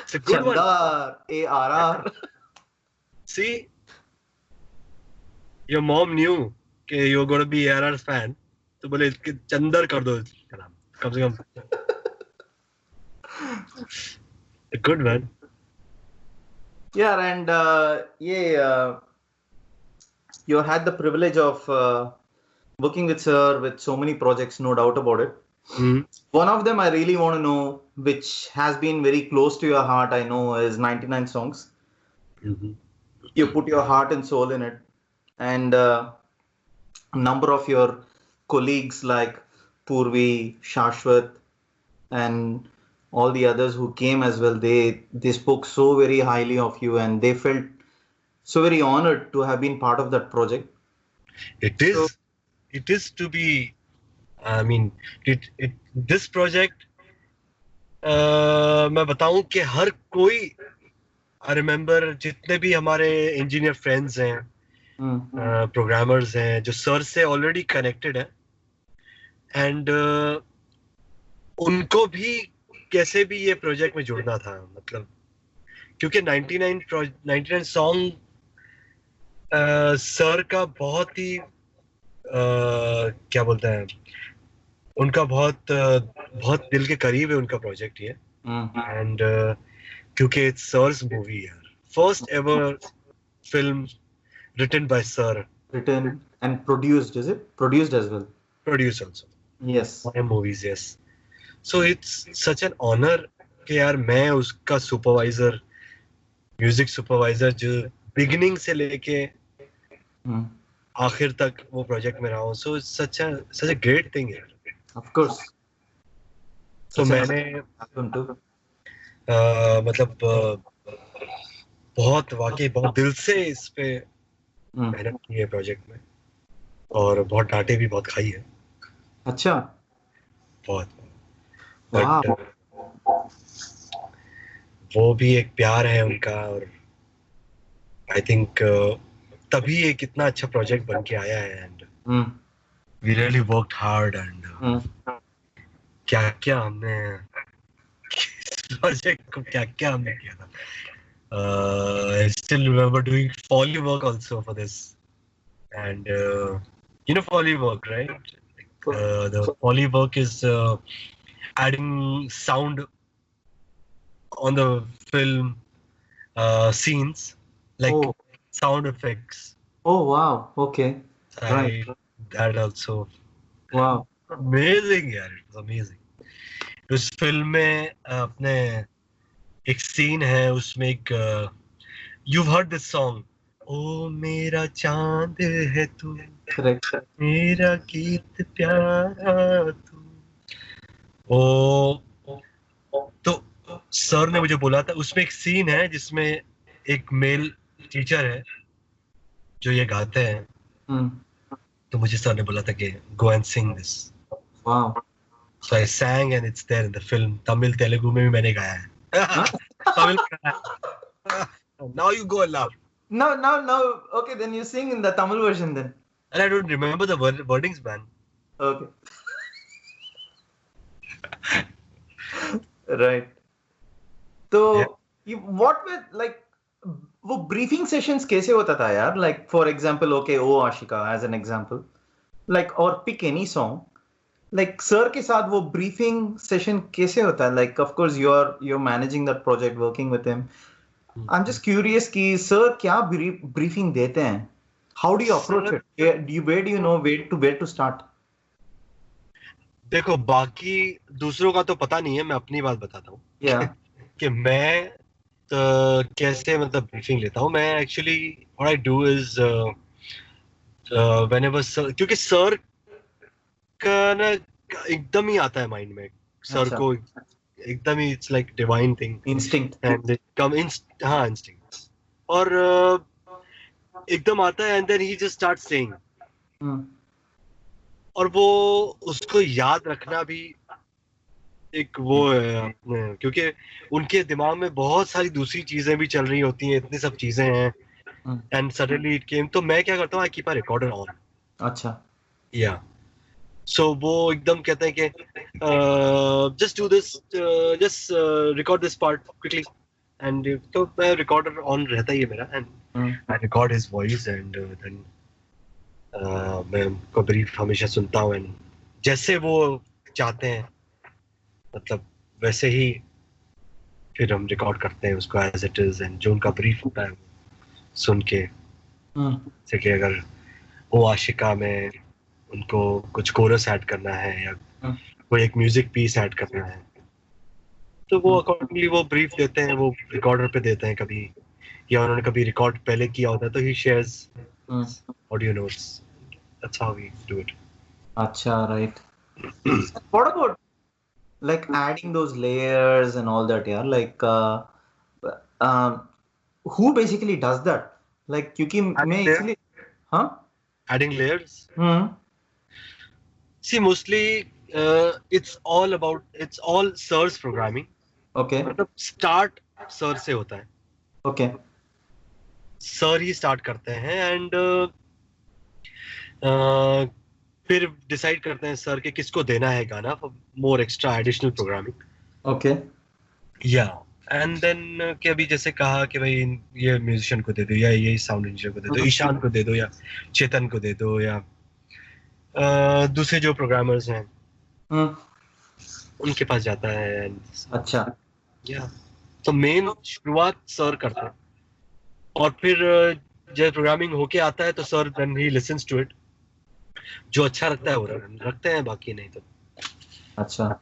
It's a good one. Chandar ARR. See, your mom knew कि you're going to be ARR fan, तो बोले चंदर कर दो इसका नाम कम से कम. A good one. Yeah, and you had the privilege of working with sir with so many projects, no doubt about it. Mm-hmm. One of them I really want to know, which has been very close to your heart, I know, is 99 Songs. Mm-hmm. You put your heart and soul in it. And a number of your colleagues like Purvi, Shashwat, and all the others who came as well, they spoke so very highly of you and they felt so very honored to have been part of that project. It is to be, I mean, this project, मैं बताऊं कि हर कोई, I remember जितने भी हमारे engineer friends हैं, programmers हैं, जो सर से ऑलरेडी कनेक्टेड है, एंड उनको भी कैसे भी ये प्रोजेक्ट में जुड़ना था, मतलब क्योंकि 99 सॉन्ग सर का बहुत ही क्या बोलते हैं, उनका बहुत दिल के करीब है उनका प्रोजेक्ट ये. एंड क्योंकि इट्स सर्स मूवी यार, first ever film written by sir, written and produced, is it produced as well? Produced also, yes. My movies, yes. So it's such an honor कि यार मैं उसका सुपरवाइजर, म्यूजिक सुपरवाइजर जो beginning से लेके आखिर तक वो प्रोजेक्ट में रहा हूँ. So it's such a great thing यार. Of course. तो मैंने मतलब बहुत दिल से इस पे मेहनत की है प्रोजेक्ट में, और बहुत डांटे भी बहुत खाई है. अच्छा. बहुत. बट वो भी एक प्यार है उनका, और आई थिंक तभी एक इतना अच्छा प्रोजेक्ट बन के आया है. And we really worked hard. And क्या हमने प्रोजेक्ट को क्या हमने किया था. I still remember doing Foley work also for this, and you know Foley work, right? The Foley work is adding sound on the film scenes, like sound effects. Oh wow, okay. Right. That also. Wow. Amazing यार, it was amazing. उस film में अपने एक scene है उसमें एक you've heard this song, ओ मेरा चांद है तू, Correct. मेरा गीत प्यारा तू। ओ तो सर ने मुझे बोला था, उसमें एक सीन है जिसमें एक मेल टीचर है जो ये गाते हैं, Hmm. तो मुझे सर ने बोला था कि go and sing this. Wow. So I sang and it's there in the film. Tamil Telugu में भी मैंने गाया है। Huh? तमिल में गाया है। Now you go and laugh. Now. Okay, then you sing in the Tamil version then. And I don't remember the wordings, man. Okay. Right. तो what were like वो briefing sessions कैसे होता था यार? Like for example, okay, O Ashika as an example, like or pick any song. Like sir के साथ वो briefing session कैसे होता है? Like of course you're managing that project, working with him. I'm just curious कि sir क्या briefing देते हैं? How do you approach it? Where do you know where to start? देखो, बाकी दूसरों का तो पता नहीं है, मैं अपनी बात बताता हूँ। Yeah. कि मैं कैसे मतलब ब्रीफिंग लेता हूँ। मैं actually what I do is whenever sir, क्योंकि सर का ना एकदम ही आता है माइंड में, सर अच्छा। को एकदम ही it's like divine thing, Instinct. And come हाँ इंस्टिंक्ट, और एकदम आता है and then he just start saying, Hmm. और वो उसको याद रखना भी एक वो है अपने, क्योंकि उनके दिमाग में बहुत सारी दूसरी चीजें भी चल रही होती हैं, इतनी सब चीजें हैं, एंड सडनली इट केम। तो मैं क्या करता हूँ, I keep a recorder on. अच्छा। या सो वो एकदम कहते हैं कि just do this, just record this part quickly, and तो मैं रिकॉर्डर ऑन रहता ही है मेरा, and I record his voice, and then मैं उनको ब्रीफ हमेशा सुनता हूँ, एंड जैसे वो चाहते हैं मतलब वैसे ही फिर हम रिकॉर्ड करते हैं उसको एज इट इज, एंड जो उनका ब्रीफ होता है सुन के, जैसे कि अगर वो आशिका में उनको कुछ कोरस ऐड करना है या कोई एक म्यूजिक पीस ऐड करना है, तो वो अकॉर्डिंगली वो ब्रीफ देते हैं, वो रिकॉर्डर पे देते हैं कभी, या उन्होंने कभी रिकॉर्ड पहले किया होता है तो he shares audio notes, that's how we do it. अच्छा, right. What about like adding those layers and all that, yeah? Like who basically does that? Like क्योंकि मैं इसलिए हाँ Adding layers? See, mostly it's all Sir's programming. Okay. मतलब start Sir से होता है। Okay. Sir ही start करते हैं, and फिर डिसाइड करते हैं सर के किसको देना है गाना for more extra additional programming. Okay. या एंड देन कि अभी जैसे कहा कि भाई ये म्यूजिशियन को दे दो, या ये साउंड इंजीनियर को दे दो, ईशान को दे दो, या चेतन को दे दो, या दूसरे जो प्रोग्रामर्स हैं उनके पास जाता है। अच्छा। या तो मेन शुरुआत सर करते हैं, और फिर जब प्रोग्रामिंग होके आता है तो sir then he listens to it, जो अच्छा लगता है वो रखते हैं, बाकी नहीं तो। अच्छा।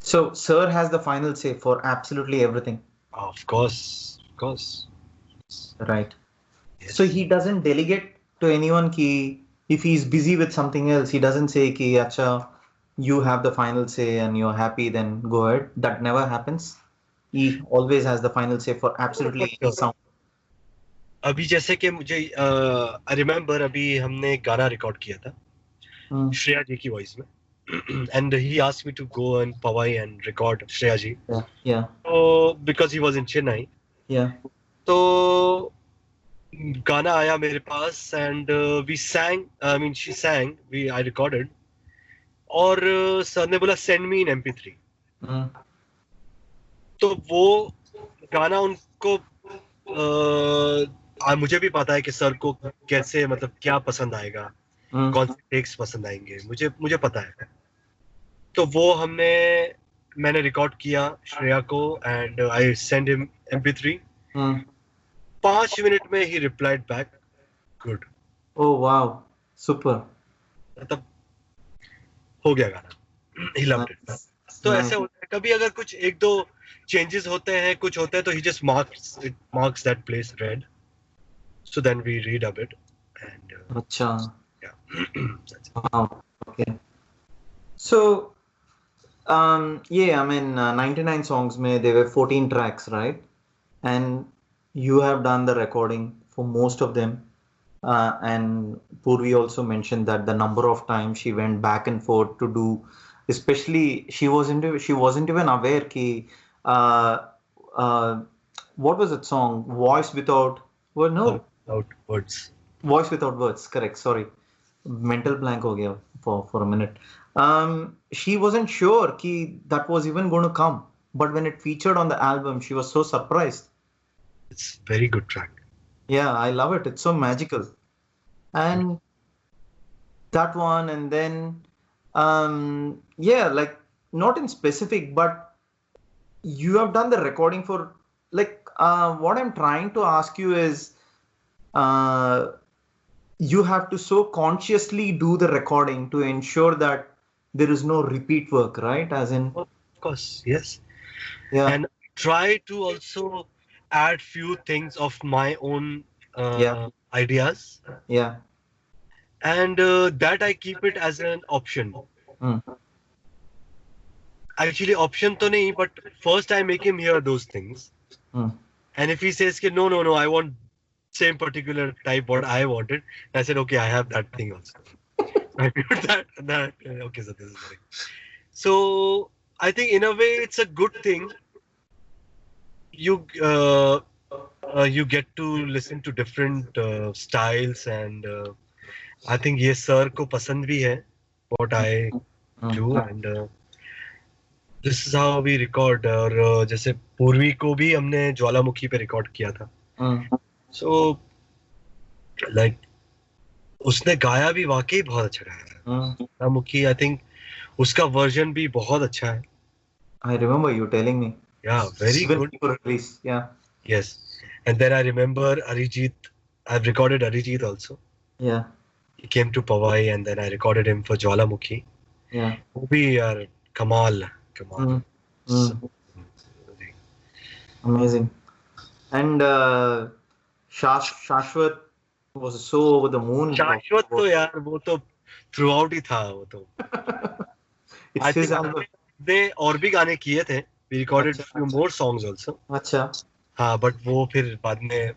So sir has the final say for absolutely everything. Of course. Right. Yes. So he doesn't delegate to anyone ki if he's busy with something else, he doesn't say ki acha you have the final say and you're happy, then go ahead. That never happens. He always has the final say for absolutely any sound. अभी जैसे कि मुझे I remember अभी हमने एक गाना record किया था श्रेया जी की वॉइस में, and he asked me to go in Powai and record Shreya ji. Yeah. So because he was in Chennai. Yeah. तो गाना आया मेरे पास, and we sang. I mean she sang. I recorded. और sir ने बोला send me in MP3. तो वो गाना उनको मुझे भी पता है कि सर को कैसे मतलब क्या पसंद आएगा, कौन से टेक्स पसंद आएंगे, मुझे पता है। तो वो मैंने रिकॉर्ड किया श्रेया को, and I send him MP3। 5 minute में ही replied back, good. Oh wow, super. मतलब हो गया गाना, he loved it. Nice. तो Nice. ऐसे होता है कभी अगर कुछ एक दो चेंजेस होते हैं, कुछ होते हैं, तो he just marks that place red, so then we redub it and Acha. yeah. That's it. Wow. Okay. So, yeah, I mean, 99 songs mein there were 14 tracks, right? And you have done the recording for most of them. And Purvi also mentioned that the number of times she went back and forth to do, especially she wasn't even aware ki, uh, uh, what was that song? Voice Without, well, no, Without words. Voice Without Words, correct, sorry. Mental blank ho gaya for a minute. She wasn't sure ki that was even going to come, but when it featured on the album, she was so surprised. It's very good track. Yeah, I love it. It's so magical. And that one, and then, yeah, like not in specific, but you have done the recording for, like, what I'm trying to ask you is, you have to so consciously do the recording to ensure that there is no repeat work, right? As in, Of course, yes. yeah, And try to also add few things of my own Yeah. ideas, yeah, and that I keep it as an option. mm, Actually, option to nahi, but first I make him hear those things. mm. And if he says, no, I want same particular type what I wanted, I said, okay, I have that thing also. I put that. Okay, so this is the thing. So I think in a way it's a good thing. You get to listen to different styles, and I think ये sir को पसंद भी है what I do, and this is how we record. और जैसे पूर्वी को भी हमने ज्वालामुखी पे रिकॉर्ड किया था. So like उसने गाया भी वाकई बहुत अच्छा गाया. ज्वालामुखी I think उसका वर्जन भी बहुत अच्छा है. I remember you telling me. Yeah, very Even good. before release, yeah. Yes. And then I remember Arijit. I've recorded Arijit also. Yeah, He came to Powai, and then I recorded him for Jwalamukhi. yeah. वो भी यार कमाल. Mm. So, Amazing. And Shashwat was so over the moon. शाश्वत तो यार वो तो throughout ही था वो तो. It's I his think album. हमने और भी गाने किए थे. We recorded अच्छा. few more songs also. अच्छा. हाँ, but वो फिर बाद में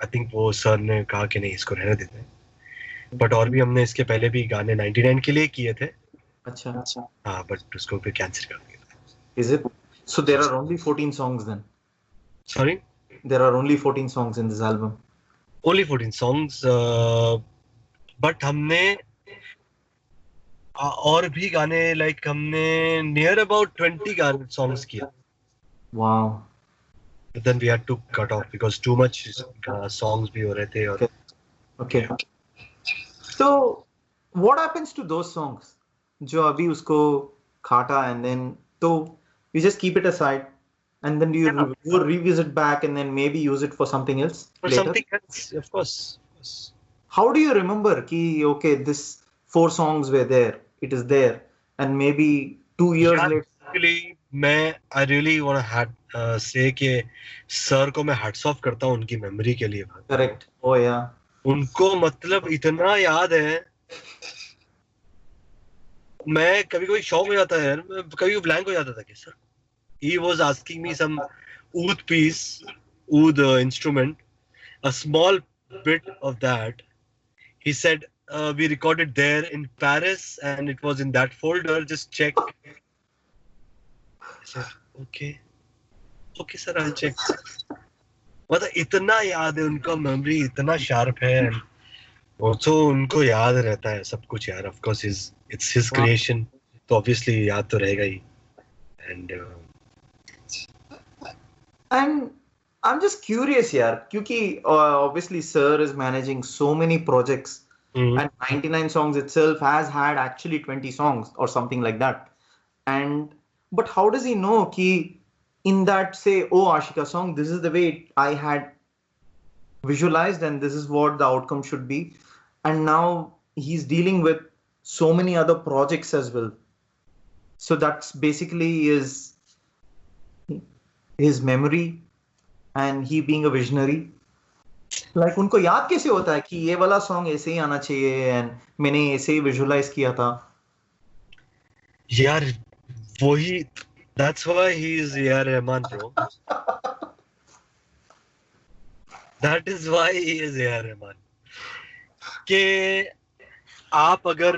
I think वो सर ने कहा कि नहीं इसको रहने देते हैं. But और भी हमने इसके पहले भी गाने 99 के लिए किए थे. अच्छा. हाँ, but उसको फिर कैंसिल कर दिया. Is it? So there are only 14 songs then. Sorry? There are only 14 songs in this album. Only 14 songs. But हमने और भी गाने like हमने near about 20 songs किया. Wow. But then we had to cut off because too much songs भी हो रहे थे और Okay. So what happens to those songs? जो अभी उसको खाटा and then तो you just keep it aside and then you revisit back and then maybe use it for something else for later? something else, of course. How do you remember ki okay this 4 songs were there, it is there, and maybe 2 years later? Actually I really want to say कि sir को मैं hats off करता हूँ उनकी memory के लिए. Correct. Oh yeah. उनको मतलब इतना याद है. मैं कभी शॉक हो जाता है यार. कभी ब्लैंक हो जाता था कि sir he was asking me some oud piece, oud instrument, a small bit of that. He said we recorded there in Paris and it was in that folder, just check. I said okay sir, I'll check. मतलब इतना याद है उनका, memory इतना sharp है, and also उनको याद रहता है सब कुछ यार. Of course it's his creation, तो obviously याद तो रहेगा ही. And I'm just curious yaar क्योंकि obviously sir is managing so many projects, and 99 songs itself has had actually 20 songs or something like that. And but how does he know ki in that say oh Ashika song this is the way I had visualized and this is what the outcome should be, and now he's dealing with so many other projects as well. So that's basically his memory and he being a visionary. Like उनको याद कैसे होता है कि ये वाला song ऐसे ही आना चाहिए एंड मैंने ऐसे ही विजुअलाइज किया था. यार वही, that's why he is A.R. Rahman, bro. That is why he is A.R. Rahman. कि आप अगर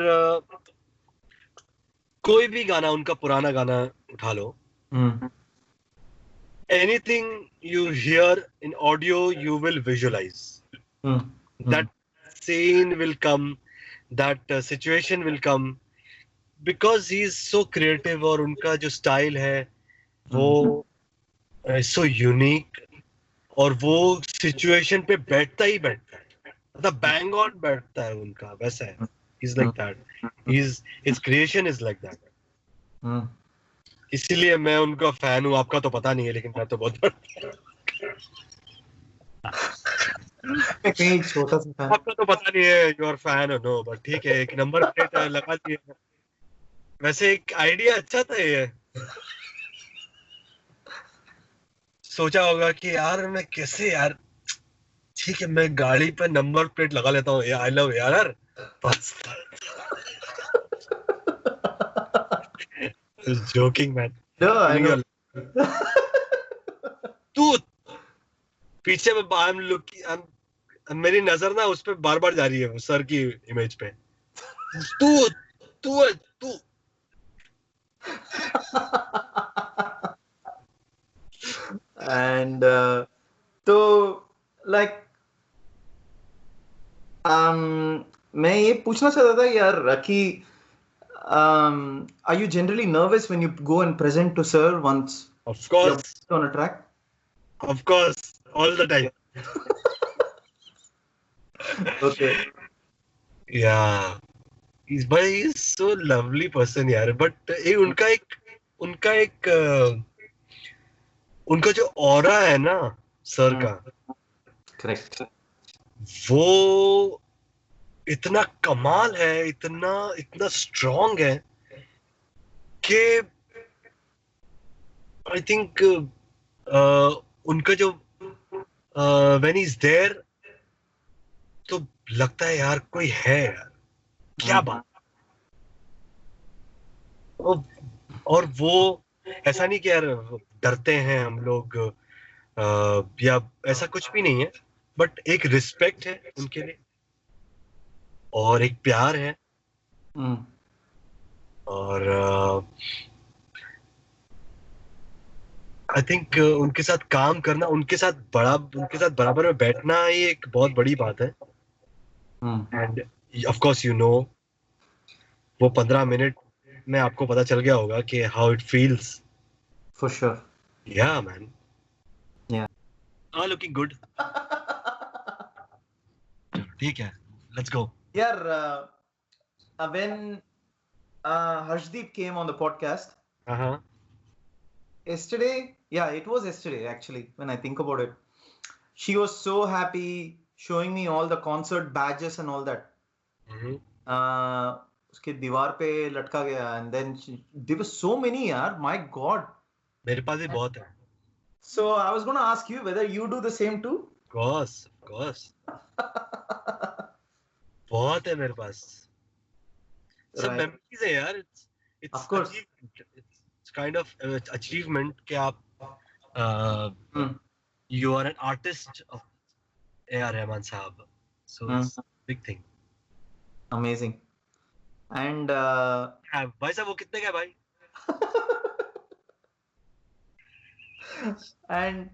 कोई भी गाना, उनका पुराना गाना उठा लो, anything you hear in audio, you will visualize. That scene will come, that situation will come, because he is so creative और उनका जो स्टाइल है वो so unique और वो सिचुएशन पे बैठता ही बैठता है, मतलब बैंग ऑन बैठता है उनका, वैसा है. He's like that. His creation is like that. इसीलिए मैं उनका फैन हूँ. आपका तो पता नहीं है, लेकिन मैं तो बहुत कहीं छोटा सा फैन. आपका तो पता नहीं है योर फैन हो, नो, बट ठीक है, एक नंबर प्लेट लगा दिए. वैसे एक आइडिया अच्छा था ये. सोचा होगा कि यार मैं कैसे, यार ठीक है मैं गाड़ी पे नंबर प्लेट लगा लेता हूँ, आई लव यार, बस. Joking man. No, I know. तू पीछे में, I'm looking, मेरी नजर ना उस पे बार बार जा रही है, सर की इमेज पे. तू तू तू And तो like मैं ये पूछना चाहता था यार कि are you generally nervous when you go and present to sir once of course you're on a track? Of course, all the time. Okay. Yeah. He's so lovely person यार. But उनका जो ऑरा है ना sir का, Correct. वो इतना कमाल है, इतना स्ट्रॉन्ग है कि आई थिंक उनका जो व्हेन इज देयर तो लगता है यार कोई है यार, क्या बात. और वो ऐसा नहीं कि यार डरते हैं हम लोग या ऐसा कुछ भी नहीं है, बट एक रिस्पेक्ट है उनके लिए और एक प्यार है. और आई थिंक उनके साथ काम करना, उनके साथ बराबर में बैठना ही एक बहुत बड़ी बात है. End of course you know, वो 15 मिनट में आपको पता चल गया होगा कि how it feels. For sure. Yeah, man. Yeah. All looking good. ठीक है, let's go. Yeah, when Harshdeep came on the podcast yesterday, it was yesterday actually, when I think about it. She was so happy showing me all the concert badges and all that. उसके दीवार पे लटका गया, and then there were so many यार, my God. मेरे पास भी बहुत है. So I was going to ask you whether you do the same too. Of course. बहुत है मेरे पास. सब memories है यार. It's of course. It's kind of achievement कि आप you are an artist of A.R. Rahman साहब. So it's a big thing. Amazing. And भाई साहब वो कितने का है भाई? And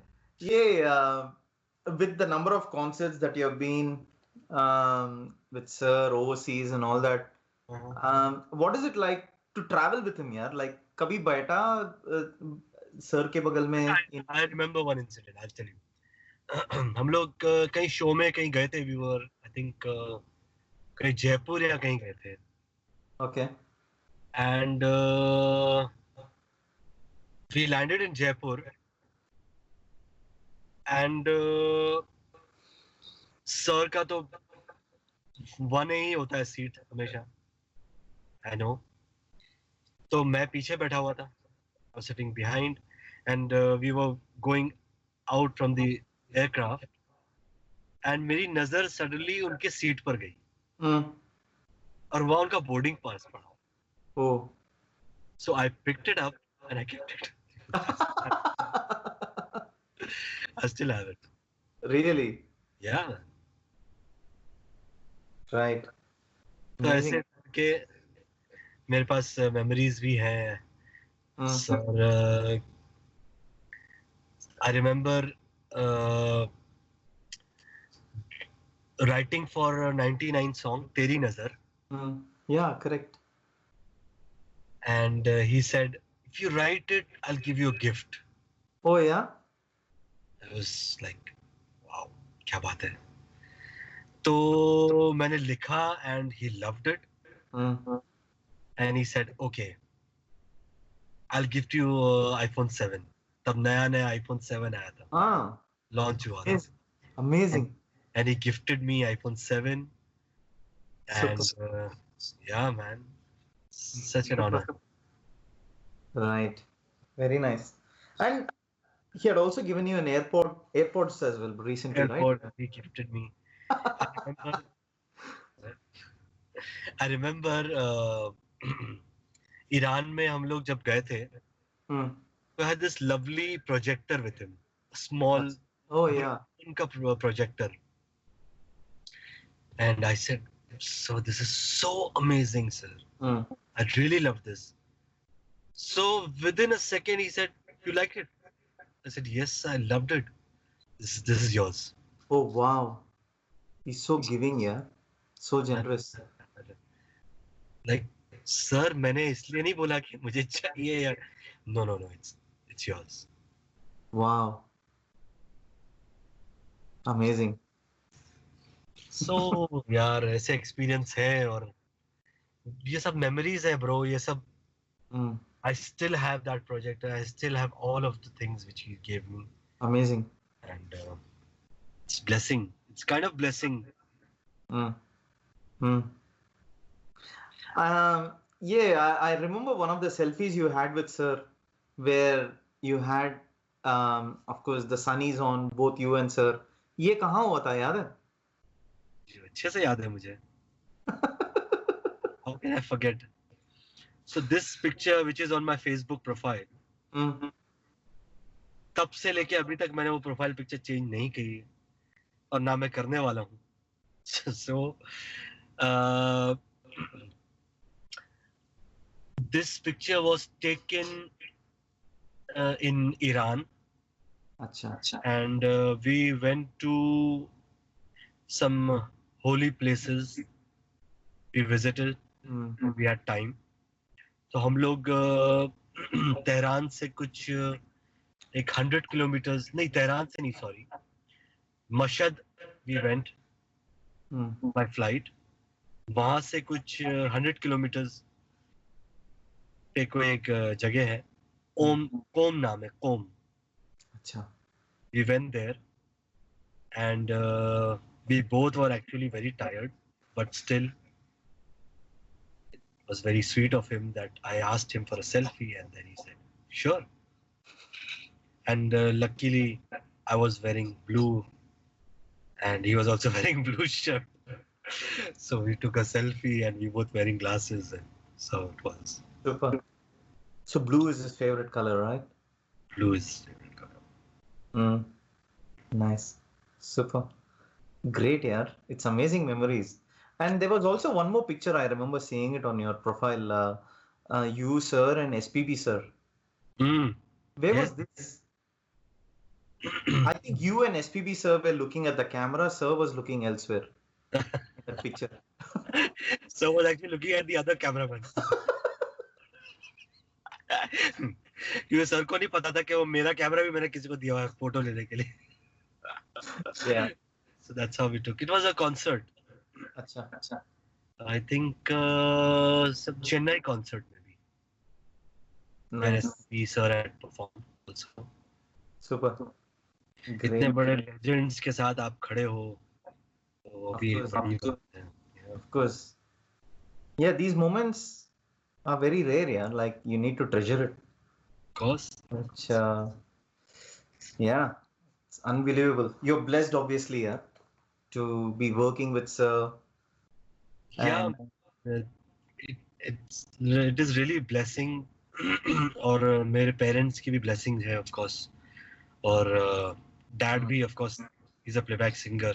with the number of concerts that you have been with sir overseas and all that, what is it like to travel with him यार? Like कभी बैठा सर के बगल में? I remember one incident. I'll tell you. हम लोग कहीं show में कहीं गए थे. We were, I think, कहीं जयपुर या कहीं गए थे. Okay. And we landed in Jaipur. And sir का तो 1 ही होता है सीट हमेशा. I know. तो मैं पीछे बैठा हुआ था, I was sitting behind, and we were going out from the aircraft, and मेरी नजर सडनली उनके सीट पर गई Hmm. और वहाँ उनका बोर्डिंग पास पड़ा. Oh. So I picked it up and I kept it. I still have it. Really? Yeah. Right. तो Amazing. ऐसे के मेरे पास मेमोरीज भी हैं. Hmm. Sir I remember writing for a 99 song, Teri Nazar, Hmm. Yeah, correct. and he said, if you write it, I'll give you a gift. Oh yeah. I was like, wow, क्या बात है. तो मैंने लिखा and he loved it, Hmm. and he said, okay, I'll gift you iPhone 7. तब नया नया iPhone 7 आया था, Ah. launch हुआ था. Yes. Amazing. And he gifted me iPhone 7, and Super. yeah, man, such an honor. Right. Very nice. And he had also given you an airpods as well recently, Airport, right? he gifted me. I remember Iran में हम लोग जब गए थे, Hmm. we had this lovely projector with him, a small Oh yeah. उनका projector, and I said, so this is so amazing, sir. Hmm. I really love this. So within a second he said, you like it? I said, yes, I loved it. This is yours. Oh wow. He's so giving, yeah. So generous. Like, sir, मैंने इसलिए नहीं बोला कि मुझे चाहिए या no, it's yours. Wow. Amazing. So यार ऐसे experience है और ये सब memories है bro, ये सब Hmm. I still have that project. I still have all of the things which he gave me, Amazing. and it's blessing. It's kind of blessing. Hmm. Hmm. Yeah, I remember one of the selfies you had with Sir, where you had, of course, the sun is on both you and Sir. ये कहाँ हुआ था याद है? अच्छे से याद है मुझे. How can I forget? So this picture, which is on my Facebook profile, Hmm. तब से लेके अभी तक मैंने वो प्रोफाइल पिक्चर चेंज नहीं की है और ना मैं करने वाला हूँ. So this picture was taken in Iran, अच्छा. and we went to some holy places. We visited. Hmm. We had time. तो हम लोग तेहरान से कुछ 100 किलोमीटर्स नहीं, तेहरान से नहीं, sorry, मशद we went Hmm. by flight. वहां से कुछ 100 किलोमीटर्स पे कोई एक जगह है, कोम नाम है, कोम. अच्छा. We went there, and we both were actually very tired, but still it was very sweet of him that I asked him for a selfie, and then he said sure. And luckily I was wearing blue and he was also wearing blue shirt, so we took a selfie and we both wearing glasses, and so it was. Super. So blue is his favorite color, right? Blue is favorite color. Hmm. Nice. Super. Great, yeah. It's amazing memories. And there was also one more picture I remember seeing it on your profile. You, sir, and SPB, sir. Mm. Where Yes. was this? I think you and SPB, sir, were looking at the camera. Sir was looking elsewhere. That picture. So I was actually looking at the other cameraman. क्योंकि sir को नहीं पता था कि वो मेरा camera भी मैंने किसी को दिया हुआ है फोटो लेने के लिए. Yeah. So that's how we took. It was a concert. Acha. I think some Chennai concert maybe. Where Nice. SPB sir had performed also. Super. इतने Great. बड़े लेजेंड्स के साथ आप खड़े हो, तो वो भी एक बड़ी बात है. Of course. Yeah, these moments Very rare, yeah. Like you need to treasure it. Of course. Which, yeah, it's unbelievable. You're blessed, obviously, yeah, to be working with Sir. Yeah, And uh, it is really blessing. और मेरे parents की भी blessing है of course. और dad भी of course he's a playback singer.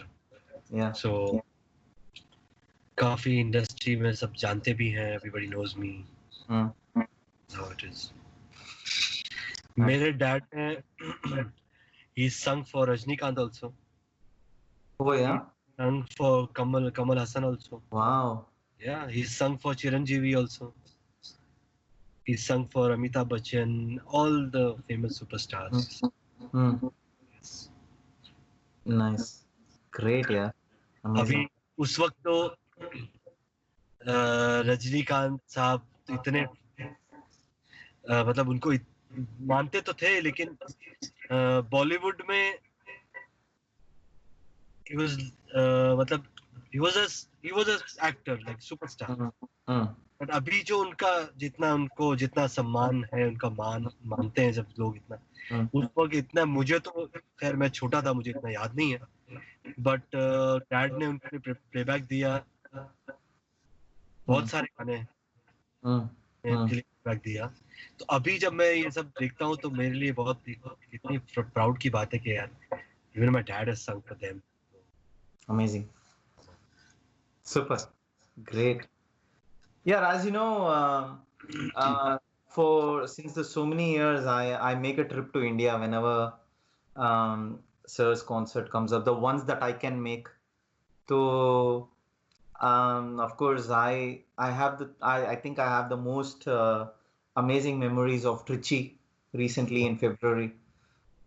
yeah, So काफी industry में सब जानते भी हैं. Everybody knows me. mm, How it is. nice. मेरे dad ने he sung for Rajnikant also. Oh, He yeah, sung for Kamal Hassan also. wow. Yeah, he sung for Chiranjeevi also. He sung for Amitabh Bachchan, all the famous superstars. Mm, Yes. nice. Great, yeah. अभी Amazing. उस वक्त तो रजनीकांत साहब इतने मतलब उनको मानते तो थे लेकिन बॉलीवुड में he was मतलब he was a actor like superstar. Mm, mm, but अभी जो जितना सम्मान है उनका मानते हैं जब लोग इतना mm, उस वक्त इतना मुझे तो खैर मैं छोटा था मुझे इतना याद नहीं है बट डैड ने उनके लिए प्लेबैक दिया बहुत सारे गाने mm, ने उनके लिए प्लेबैक दिया तो अभी जब मैं ये सब देखता हूँ तो मेरे लिए बहुत इतनी प्राउड की बात है कि यार इवन माय डैड हैज संग for them. amazing. Super. Great. Yeah, as you know, for since the so many years, I make a trip to India whenever Sir's concert comes up. The ones that I can make. So, of course, I have I think I have the most amazing memories of Trichy recently in February.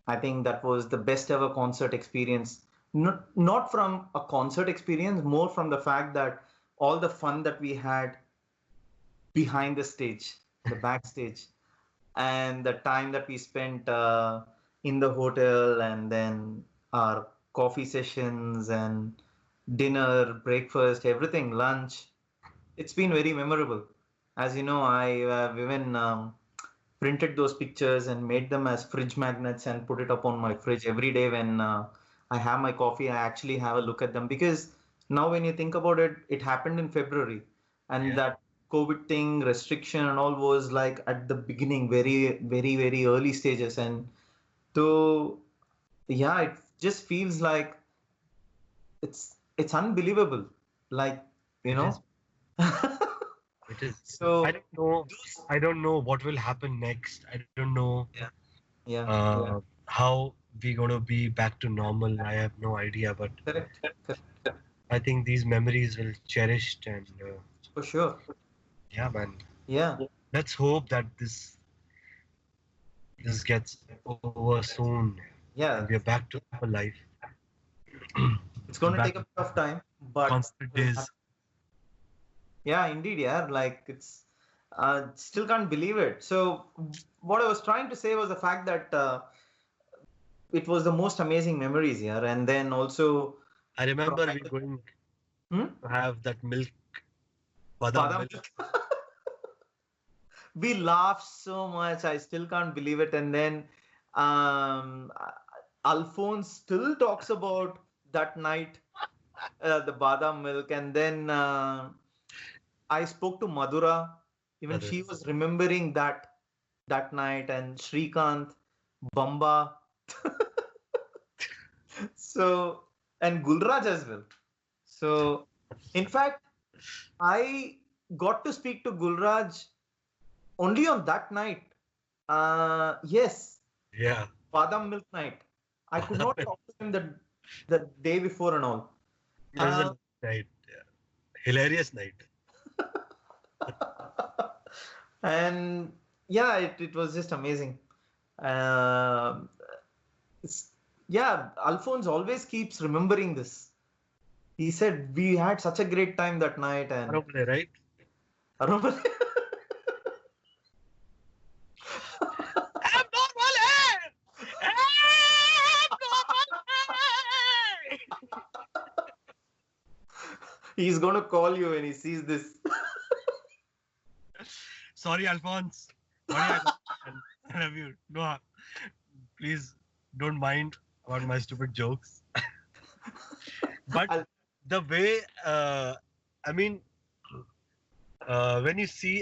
I think that was the best ever concert experience. Not from a concert experience, more from the fact that all the fun that we had behind the stage, the backstage, and the time that we spent in the hotel, and then our coffee sessions and dinner, breakfast, everything, lunch. It's been very memorable. As you know, I have even printed those pictures and made them as fridge magnets and put it up on my fridge every day when I have my coffee. I actually have a look at them because now, when you think about it, it happened in February, and Yeah. that COVID thing, restriction, and all was like at the beginning, very, very, very early stages. And so, yeah, it just feels like it's unbelievable. Like, you It know. is. It is. So, I don't know what will happen next. I don't know yeah, yeah, how we gonna be back to normal. I have no idea, but correct, correct, I think these memories will cherished and for sure. yeah, man. Yeah, Let's hope that this gets over soon yeah. and we are back to normal life. It's going to Back take a bit of time, but constant days. yeah, indeed, yeah. Like it's still can't believe it. So what I was trying to say was the fact that it was the most amazing memories here, and then also I remember we going hmm? to have that milk, badam Badam milk. we laughed so much. I still can't believe it. And then um, Alphonse still talks about that night, the badam milk, and then I spoke to Madhura. Even she was remembering that night, and Shrikant, Bamba. So, and Gulraj as well. So, in fact, I got to speak to Gulraj only on that night. Yes, Yeah. Badam milk night. I could not talk to him the day before and all. It was a night. Yeah. Hilarious night. And yeah, it was just amazing. Yeah, Alphonse always keeps remembering this. He said we had such a great time that night, and Probably, right? Arunbale- he's gonna call you when he sees this. sorry, Alphonse. Sorry, I love you. No, please don't mind about my stupid jokes. But the way, I mean, when you see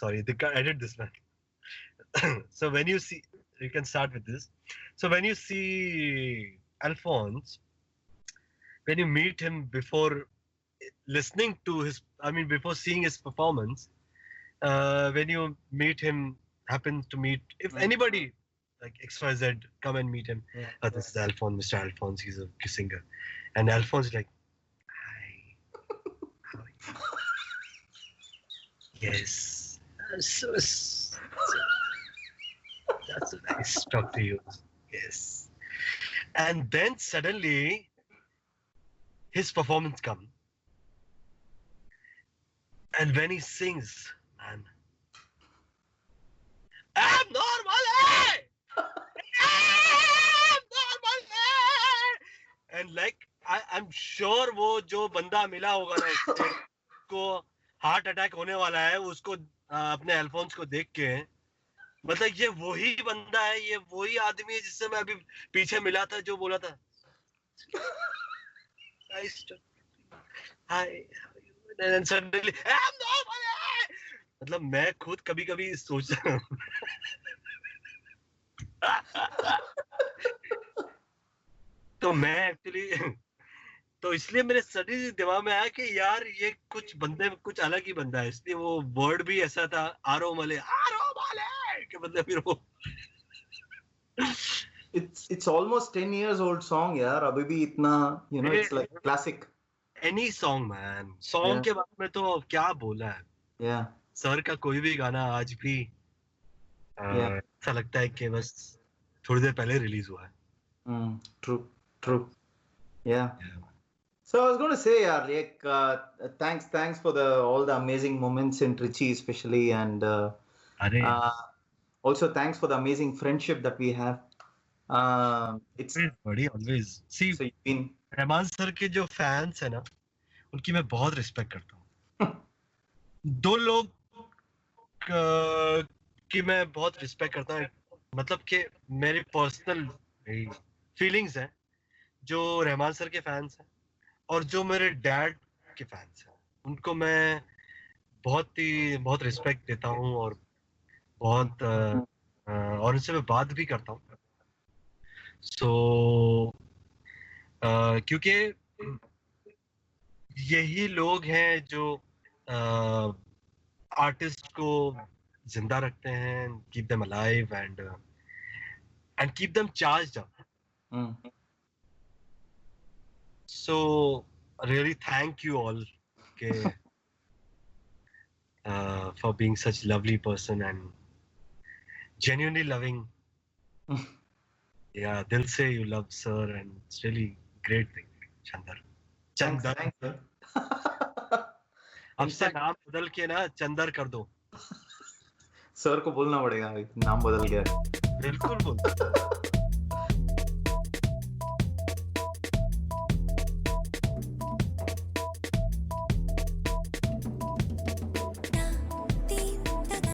sorry, they can edit this man. So when you see, you can start with this. So when you see Alphonse, when you meet him before listening to his, before seeing his performance, when you meet him, happen to meet, if anybody like XYZ come and meet him, this is Alphonse, Mr. Alphonse, he's a singer, and Alphonse is like, hi, how are you? Yes, that's so nice to talk to you. Yes, and then suddenly his performance comes, and when he sings, man, I'm normal. And like I'm sure वो जो बंदा मिला होगा ना उसको heart attack होने वाला है उसको अपने अल्फोंस को देख के, मतलब ये वही बंदा है, ये वही आदमी है जिससे मैं अभी पीछे मिला था जो बोला था हाय and suddenly मतलब मैं खुद कभी कभी सोचता हूँ तो मैं एक्चुअली तो इसलिए मेरे सडनली दिमाग में आया कि यार ये कुछ बंदे कुछ अलग ही बंदा है, इसलिए वो वर्ड भी ऐसा था आरो मले के मतलब फिर वो it's almost 10 years old song यार, अभी भी इतना, you know, it's like classic. Any song man, song के बारे में तो क्या बोला है सर का कोई भी गाना आज भी ऐसा लगता है कि बस थोड़ी देर पहले रिलीज हुआ है. True. Yeah. So I was going to say, like, thanks for all the amazing moments in Trichy especially, and also thanks for the amazing friendship that we have. It's buddy always. See, so Rahman sir के जो fans है ना, उनकी मैं बहुत respect करता हूँ. दो लोग की मैं बहुत रिस्पेक्ट करता हूँ, मतलब कि मेरी पर्सनल फीलिंग्स हैं जो रहमान सर के फैंस हैं और जो मेरे डैड के फैंस हैं, उनको मैं बहुत रिस्पेक्ट देता हूँ और बहुत और उनसे मैं बात भी करता हूँ. सो क्योंकि यही लोग हैं जो आर्टिस्ट को जिंदा रखते हैं, keep them alive and keep them charged up. So really thank you all for being such lovely person and genuinely loving. Yeah, they'll say you love sir and it's really great thing. Chandar. अब से नाम बदल के ना चंदर कर दो. Sir को बोलना पड़ेगा, नाम बदल गया. बिल्कुल बोल.